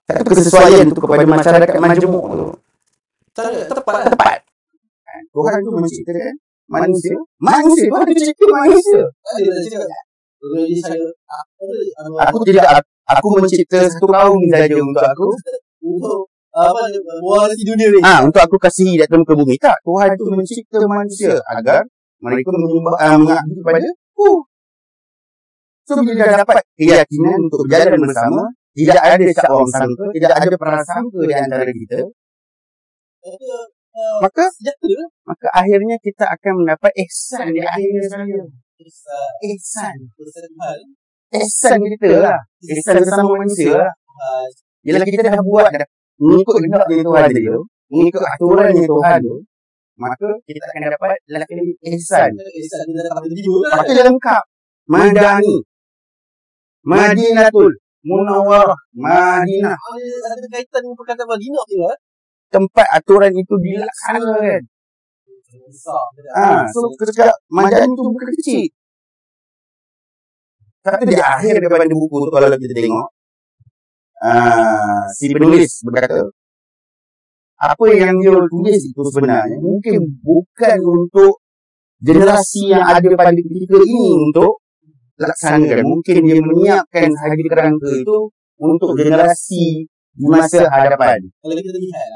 Satu kesesuaian tu kepada masyarakat majmuk tu. Tepat. Tuhan tu menciptakan manusia. Manusia tu ada cipta manusia. Aku mencipta satu kaum saja untuk aku. Untuk warisi dunia ni. Untuk aku kasihi di atas muka bumi. Tak, Tuhan tu mencipta manusia agar mereka mengabdi kepada aku. So bila dah dapat keyakinan untuk berjalan bersama, tidak ada syak orang sangka, tidak ada prasangka di antara kita, maka akhirnya kita akan mendapat ihsan di akhirnya saya. Ihsan kita lah. Ihsan sesama manusia lah. Bila kita dah buat mengikut hendaknya Tuhan dia, mengikut aturannya Tuhan tu, maka kita akan dapat lakukan ihsan. Maka dia lengkap. Madani, Madinatul Munawwarah, Madinah. Ada kaitan dengan perkataan Madinah tu lah. Tempat aturan itu dilaksanakan. So ketika Madani tu bukan kecil. Satu di akhir daripada buku tu kalau kita tengok, si penulis berkata, apa yang dia tulis itu sebenarnya mungkin bukan untuk generasi yang ada pada ketika ini untuk laksanakan. Mungkin dia menyiapkan sahaja kerangka itu untuk generasi di masa hadapan. Kalau kita lihat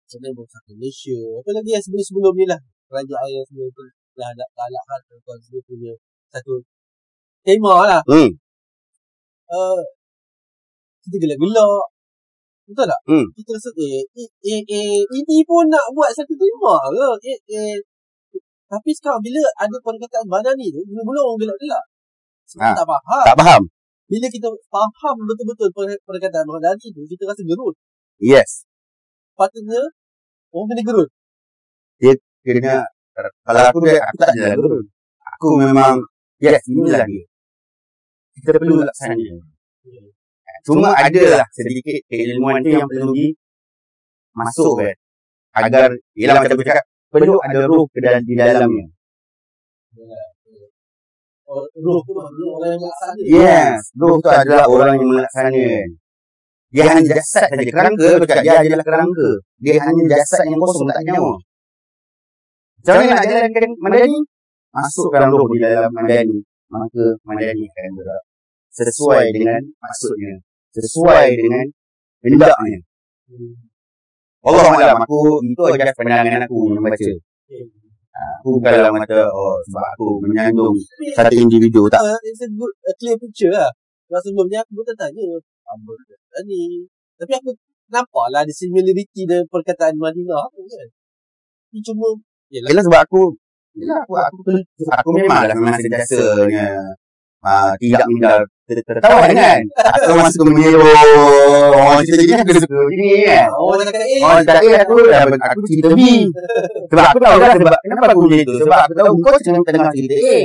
sebenarnya bangsa Malaysia, apa lagi yang sebelum-sebelum ni lah, kerajaan yang sebelum tu dah galakkan tuan dia punya satu tema lah. Kita gelak-gelak, betul tak? Kita rasa ini pun nak buat satu tema ke? Tapi sekarang bila ada perkataan Madani tu, mula-mula orang gelak-gelak sebab tak faham. Tak faham. Bila kita faham betul-betul perkataan Madani tu, kita rasa gerut. Yes. Patutnya orang kena gerut. Dia kena, kalau aku tak ada gerut. Aku memang, yes, inilah dia. Kita perlu laksanakan. Cuma adalah sedikit keilmuan tu yang perlu dimasukkan. Agar, ialah macam aku cakap, perlu ada roh di dalamnya. Roh tu maknanya orang yang melaksana. Yes, roh tu adalah orang yang melaksanakan. Dia hanya jasad saja. Kerangka, dia adalah kerangka. Dia hanya jasad yang kosong, tak nyawa. Macam mana nak jalankan Madani? Masukkan roh di dalam Madani. Maka Madani akan bergerak sesuai dengan maksudnya, sesuai dengan hendaknya. Wallahualam, aku itu adalah pandangan aku membaca. Aku bukanlah mata sebab aku menyandung satu individu, tak. It's a good clear picture lah. Sebab sebelumnya aku pun tanya apa ni. Tapi aku nampaklah ada similarity dengan perkataan Madinah tu kan. Ini cuma Yelah sebab aku memanglah memang sentiasanya tidak meninggal tertawan kan. Atau masuk ke menyeru orang cerita aku suka begini kan. Orang cakap A. Orang cakap aku cerita B. Sebab aku tahu kan sebab kenapa aku macam itu. Sebab aku tahu kau tengah cerita A.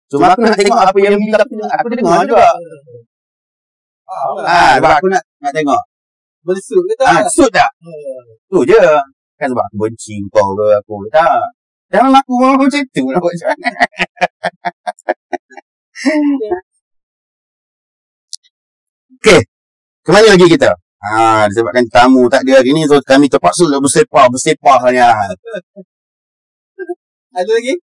Cuma aku nak tengok apa yang B aku dengar juga. Sebab aku nak tengok. Boleh suit ke tak? Suit tak? Tu je. Kan sebab aku benci kau ke aku. Tak. Jangan aku macam tu nak buat macam mana. Okey. Kemana lagi kita? Disebabkan tamu tak ada hari ni, so kami terpaksa nak bersepah hanya. Ada lagi?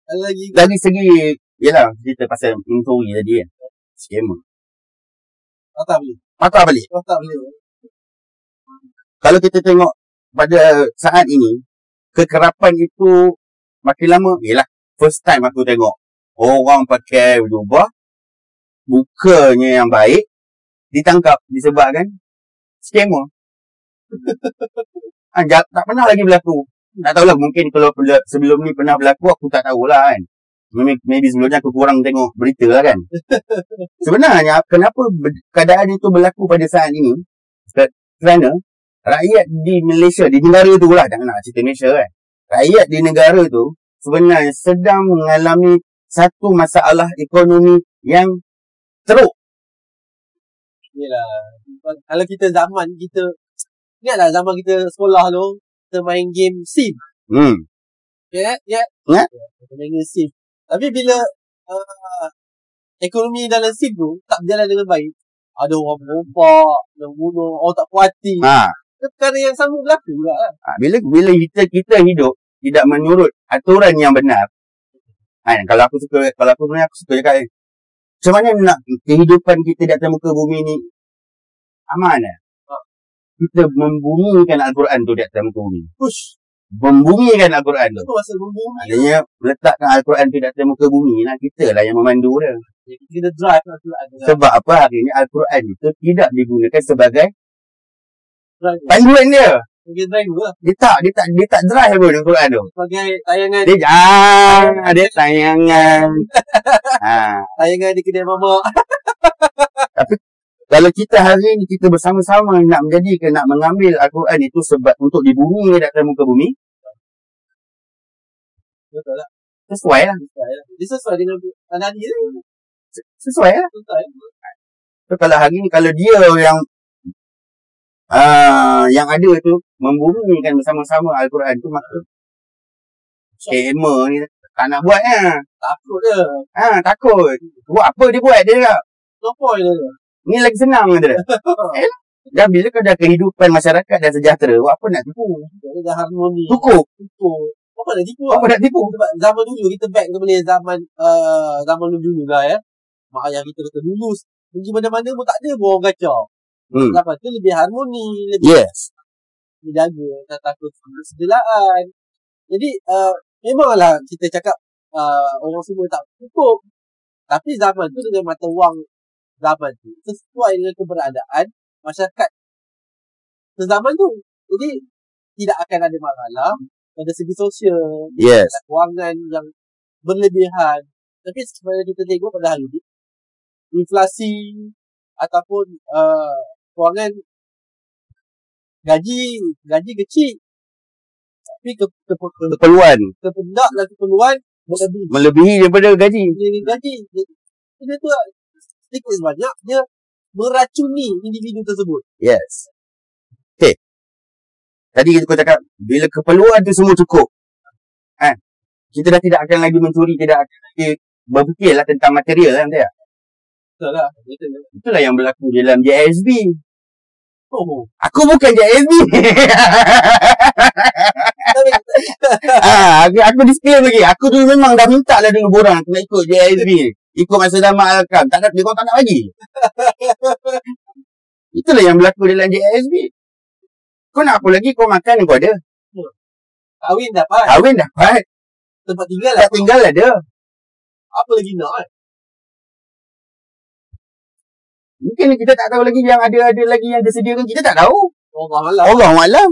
Ada lagi? Dari segi, yelah, cerita pasal inventory tadi kan. Skema. Patah balik. Kalau kita tengok pada saat ini, kekerapan itu makin lama, yelah, first time aku tengok orang pakai jubah, bukanya yang baik, ditangkap disebabkan skema. Tak pernah lagi berlaku. Tak tahulah, mungkin kalau sebelum ni pernah berlaku, aku tak tahulah kan. Maybe sebelumnya aku kurang tengok berita lah kan. Sebenarnya, kenapa keadaan itu berlaku pada saat ini? Kerana rakyat di Malaysia, di negara tu lah, jangan nak cerita Malaysia kan. Rakyat di negara tu sebenarnya sedang mengalami satu masalah ekonomi yang teruk. Yelah. Kalau kita zaman kita, ingatlah zaman kita sekolah tu, kita main game SIM. Ya? Kita main game SIM. Tapi bila ekonomi dalam SIM tu tak berjalan dengan baik, ada orang merompak, yang bunuh, orang tak puas hati. Perkara yang sama berlaku juga lah. Bila kita hidup tidak menurut aturan yang benar. Kalau aku sebenarnya aku suka cakap, macam mana nak kehidupan kita di atas muka bumi ni aman lah. Kita membumikan Al-Quran tu di atas muka bumi. Membumikan Al-Quran tu. Itu masa membumi. Maksudnya meletakkan Al-Quran tu di atas muka bumi lah. Kita lah yang memandu dia. Kita drive Al-Quran tu. Sebab apa hari ni Al-Quran itu tidak digunakan sebagai panduan dia. Sebagai driver lah. Dia tak drive pun Al-Quran tu. Sebagai tayangan. Dia tayangan. Tayangan di kedai mamak. Tapi kalau kita hari ni kita bersama-sama nak mengambil Al-Quran itu sebab untuk dibumi di atas muka bumi. Betul tak? Sesuai lah. Dia sesuai dengan Nadi tu. Sesuai lah. So, kalau hari ni kalau dia yang ada tu membumikan bersama-sama Al-Quran tu, maka skema ni tak nak buat lah. Takut dia. Takut. Buat apa dia buat? Dia cakap, No point dia. ni lagi senang kata dia. Dan bila kau dah kehidupan masyarakat dan sejahtera, buat apa nak tipu? Dia dah harmoni. Cukup. Apa nak tipu? Sebab zaman dulu kita back to boleh zaman dulu lah ya. Mak ayah kita kata lulus. Pergi mana-mana pun tak ada pun orang kacau. Lepas tu lebih harmoni, lebih menjaga, tak takut sedelaan. Jadi memanglah kita cakap orang semua tak cukup. Tapi zaman tu dengan mata wang zaman tu sesuai dengan keberadaan masyarakat sezaman tu. Jadi tidak akan ada masalah pada segi sosial, kewangan yang berlebihan. Tapi sebenarnya kita tengok pada hari ini inflasi ataupun kewangan gaji kecil, tapi keperluan melebihi daripada gaji. Dia tu sedikit sebanyak dia meracuni individu tersebut. Yes. Okay. Tadi kita cakap bila keperluan tu semua cukup, kita dah tidak akan lagi mencuri, tidak akan lagi berfikirlah tentang material kan tak? Betul lah. Itulah yang berlaku dalam JSB. Aku bukan JSB. Aku disclaim lagi. Aku dulu memang dah minta lah dengan borang aku nak ikut JSB. Ikut masa Dhamma Al-Kam. Dia kau tak nak bagi. Itulah yang berlaku dalam JSB. Kau nak apa lagi? Kau makan kau ada. Kahwin dapat. Tempat tinggal ada. Apa lagi nak kan? Mungkin kita tak tahu lagi yang ada lagi yang disediakan. Kita tak tahu. Allah Alam.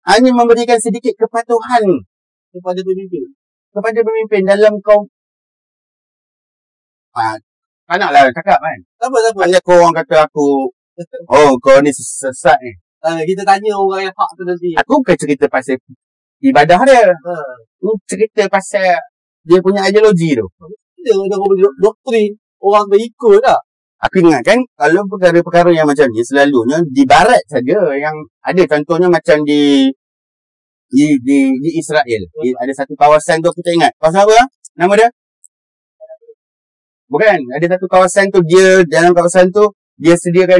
hanya memberikan sedikit kepatuhan kepada pemimpin dalam kau. Tak naklah cakap kan. Tak apa. Banyak orang kata aku, oh kau ni sesat ni. Kita tanya orang yang hak tu nanti. Aku bukan cerita pasal ibadah dia. Ni cerita pasal dia punya ideologi tu. Dia dah doktrin. Orang berikut tak? Aku ingat kan, kalau perkara-perkara yang macam ni, selalunya di barat saja yang ada. Contohnya macam di Israel. Ada satu kawasan tu, aku tak ingat. Kawasan apa? Nama dia? Bukan. Ada satu kawasan tu, dia dalam kawasan tu, dia sediakan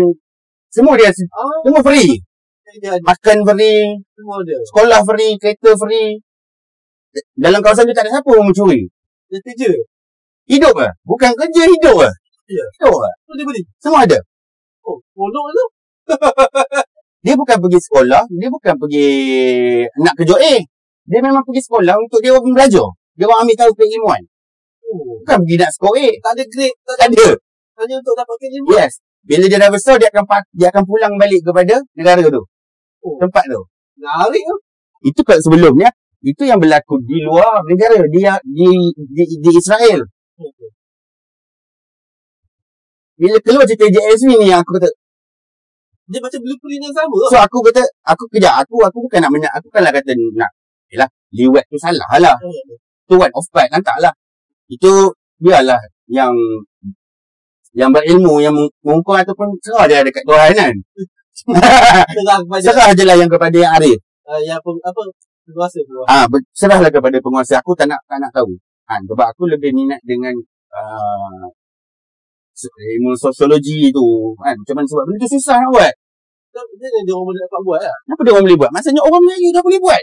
semua semua free. Makan free, sekolah free, kereta free. Dalam kawasan tu tak ada siapa yang mencuri. Dia kerja. Hidup ke? Bukan kerja, hidup ke? Ya. Hidup ke? Dia beli. Semua ada. Oh, bodoh tu. Dia bukan pergi sekolah, dia bukan pergi nak kerja dia memang pergi sekolah untuk dia orang belajar. Dia orang ambil tahu keilmuan. Bukan pergi nak skor Tak ada grade. Tak ada. Hanya untuk dapatkan ilmu. Yes. Bila dia dah besar, dia akan pulang balik kepada negara tu. Tempat tu. Menarik tu. Itu kat sebelumnya, itu yang berlaku di luar negara, di Israel. Bila keluar cerita JSV ni yang aku kata, dia macam blueprint yang sama. So aku kata, aku bukan nak aku bukanlah kata nak, yelah, liwat tu salah lah. Tu one of part, lantak lah. Itu, biarlah yang berilmu, yang mengungkap ataupun serah dia dekat Tuhan kan. Serah je lah yang kepada yang arif. Yang penguasa. Serahlah kepada penguasa. Aku tak nak tahu. Sebab aku lebih minat dengan ilmu sosiologi tu kan. Macam mana sebab benda tu susah nak buat. Dia orang boleh dapat buat lah. Kenapa dia orang boleh buat? Maksudnya orang Melayu dah boleh buat.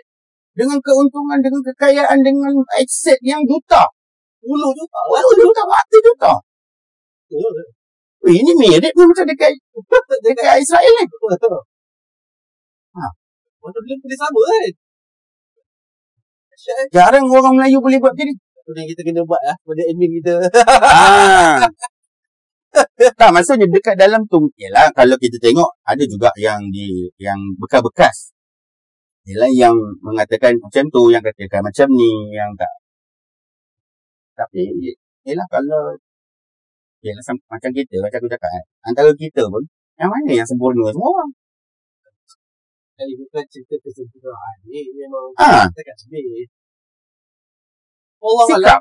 Dengan keuntungan, dengan kekayaan, dengan aset yang juta. 10 juta. 10 juta, 100 juta. Ini mirip ni macam dekat Israel ni. Macam boleh sama kan. Jarang orang Melayu boleh buat macam ni. Yang kita kena buat lah pada admin kita. Tak, maksudnya dekat dalam tu, yalah, kalau kita tengok ada juga yang bekas-bekas. Yalah, yang mengatakan macam tu, yang katakan macam ni, yang tak. Tapi yalah, kalau yalah, macam kita, macam aku cakap antara kita pun, yang mana yang sempurna semua orang. Jadi bukan cerita kesempurnaan ni, memang kita habis.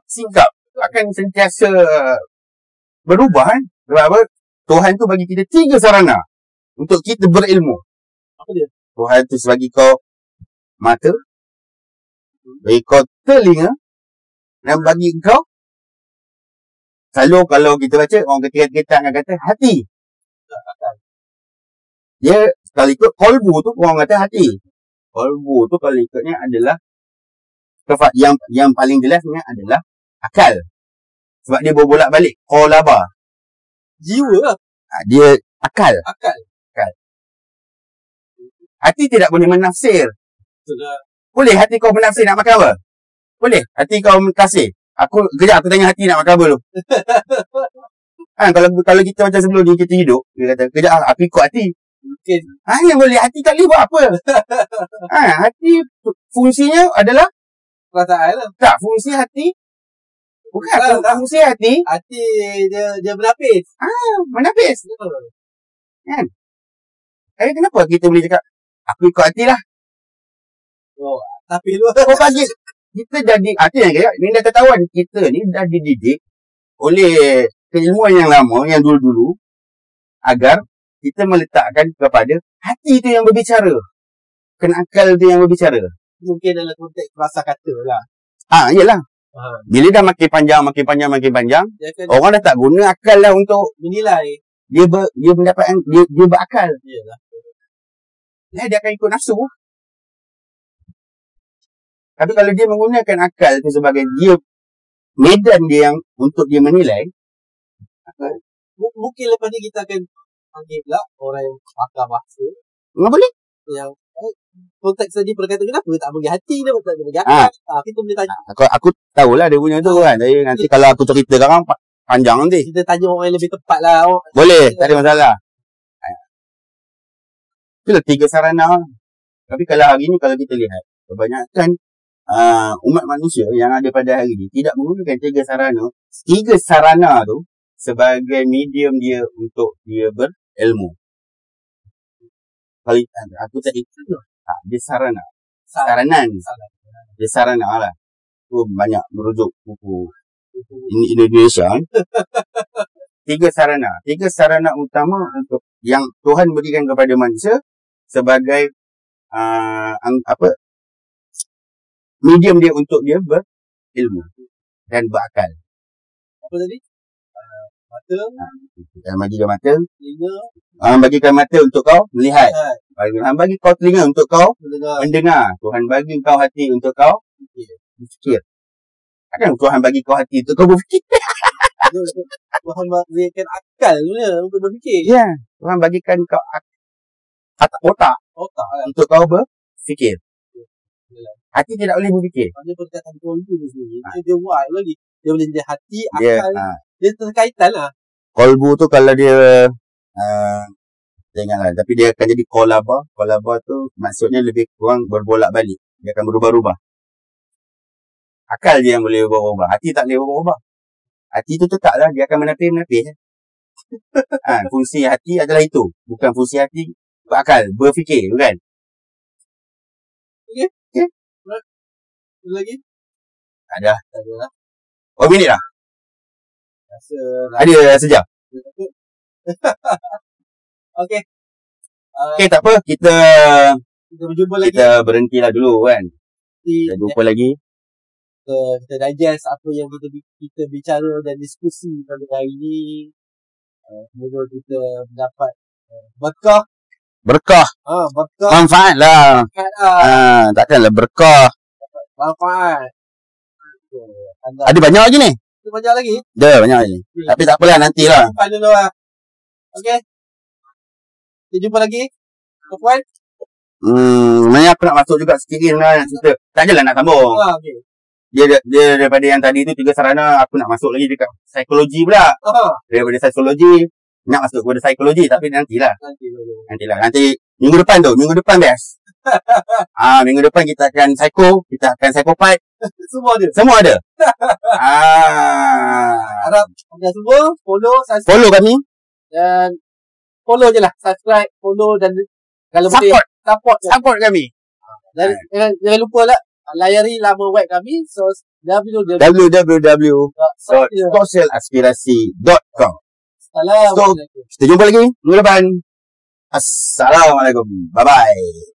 Sikap akan sentiasa berubah kan. Sebab apa? Tuhan tu bagi kita 3 sarana untuk kita berilmu. Apa dia? Tuhan tu bagi kau mata, bagi kau telinga, dan bagi kau, selalu kalau kita baca, orang ketiga-ketiga akan kata hati. Dia kalau ikut kolbu tu, orang kata hati. Kolbu tu kalau ikutnya adalah yang paling jelasnya adalah akal. Sebab dia berbolak-balik. Kolaba. Jiwa lah. Dia akal. Akal. Hati tidak boleh menafsir. Sudah. Boleh hati kau menafsir nak makan apa? Boleh. Hati kau menafsir. Aku tanya hati nak makan apa dulu. Kalau kita macam sebelum ni kita hidup, dia kata, kejap aku ikut hati. Mungkin. Yang boleh. Hati tak boleh buat apa. Hati fungsinya adalah perasaan lah. Tak, fungsi hati bukan. Fungsi hati dia menapis. Menapis. Kan? Kenapa kita boleh cakap aku ikut hati lah. Tapi lu bagi kita jadi hati yang kaya ni dah ketahuan kita ni dah dididik oleh keilmuan yang lama, yang dulu-dulu, agar kita meletakkan kepada hati tu yang berbicara, akal tu yang berbicara. Mungkin dalam konteks bahasa kata lah. Yelah. Bila dah makin panjang, orang dah tak guna akal lah untuk menilai. Dia mendapatkan, dia berakal. Yalah. Dia akan ikut nafsu. Tapi kalau dia menggunakan akal tu sebagai dia medan dia yang untuk dia menilai, mungkin lepas ni kita akan panggil pula orang yang pakar bahasa. Boleh. Yang konteks tadi perkataan kenapa tak bagi hati dia, tak bagi akal. Kita boleh tanya. Aku tahulah dia punya tu kan. Tapi nanti kalau aku cerita sekarang panjang nanti. Kita tanya orang yang lebih tepat lah. Boleh, tak ada masalah. Itulah 3 sarana. Tapi kalau hari ni kalau kita lihat, kebanyakan umat manusia yang ada pada hari ni tidak menggunakan tiga sarana tu sebagai medium dia untuk dia berilmu. Kalau aku tadi dia saranan. Dia sarana lah. Tu banyak merujuk buku Indonesia. Tiga sarana utama untuk yang Tuhan berikan kepada manusia sebagai medium dia untuk dia berilmu dan berakal. Apa tadi? Mata. Tuhan bagikan mata. Telinga. Bagikan mata untuk kau melihat. Tuhan bagi kau telinga untuk kau mendengar. Tuhan bagi kau hati untuk kau berfikir. Takkan Tuhan bagi kau hati untuk kau berfikir? Tuhan berikan akal untuk berfikir. Ya, Tuhan bagikan kau otak untuk kau berfikir. Hati tidak boleh berfikir. Ada perkataan kolbu di sini. Dia buat lagi. Dia boleh jadi hati, akal. Dia terkaitan lah. Kolbu tu kalau dia janganlah. Tapi dia akan jadi kolaba. Kolaba tu maksudnya lebih kurang berbolak balik. Dia akan berubah-ubah. Akal dia yang boleh berubah-ubah. Hati tak boleh berubah-ubah. Hati tu tetaplah. Dia akan menapis-menapis. Fungsi hati adalah itu. Bukan fungsi hati berakal, berfikir, bukan? Okey. Ada lagi? Tak ada. lah. Oh, minit dah? Ada sejam. Okey. Okey, tak apa. Kita berjumpa lagi. Kita berhentilah dulu kan. Kita jumpa lagi. Kita digest apa yang kita bicara dan diskusi pada hari ini. Semoga kita mendapat berkah. Berkah. Manfaat lah. Takkanlah berkah. Manfaat. Ada banyak lagi ni? Ada banyak lagi? Ada banyak lagi. Tapi tak apalah, nantilah. Simpan dulu lah. Okey. Kita jumpa lagi. Puan? Sebenarnya aku nak masuk juga sikit lah cerita. Tak adalah nak sambung. Okay. Dia daripada yang tadi tu 3 sarana, aku nak masuk lagi dekat psikologi pula. Daripada psikologi nak masuk kepada psikologi, tapi nantilah. Nanti minggu depan best. Minggu depan kita akan psikopat. Semua ada. Harap anda semua follow kami dan follow je lah, subscribe, follow dan kalau boleh support kami. Dan jangan lupa lah layari laman web kami, www.socialaspirasi.com. Assalamualaikum. Kita jumpa lagi minggu depan. Assalamualaikum. Bye bye.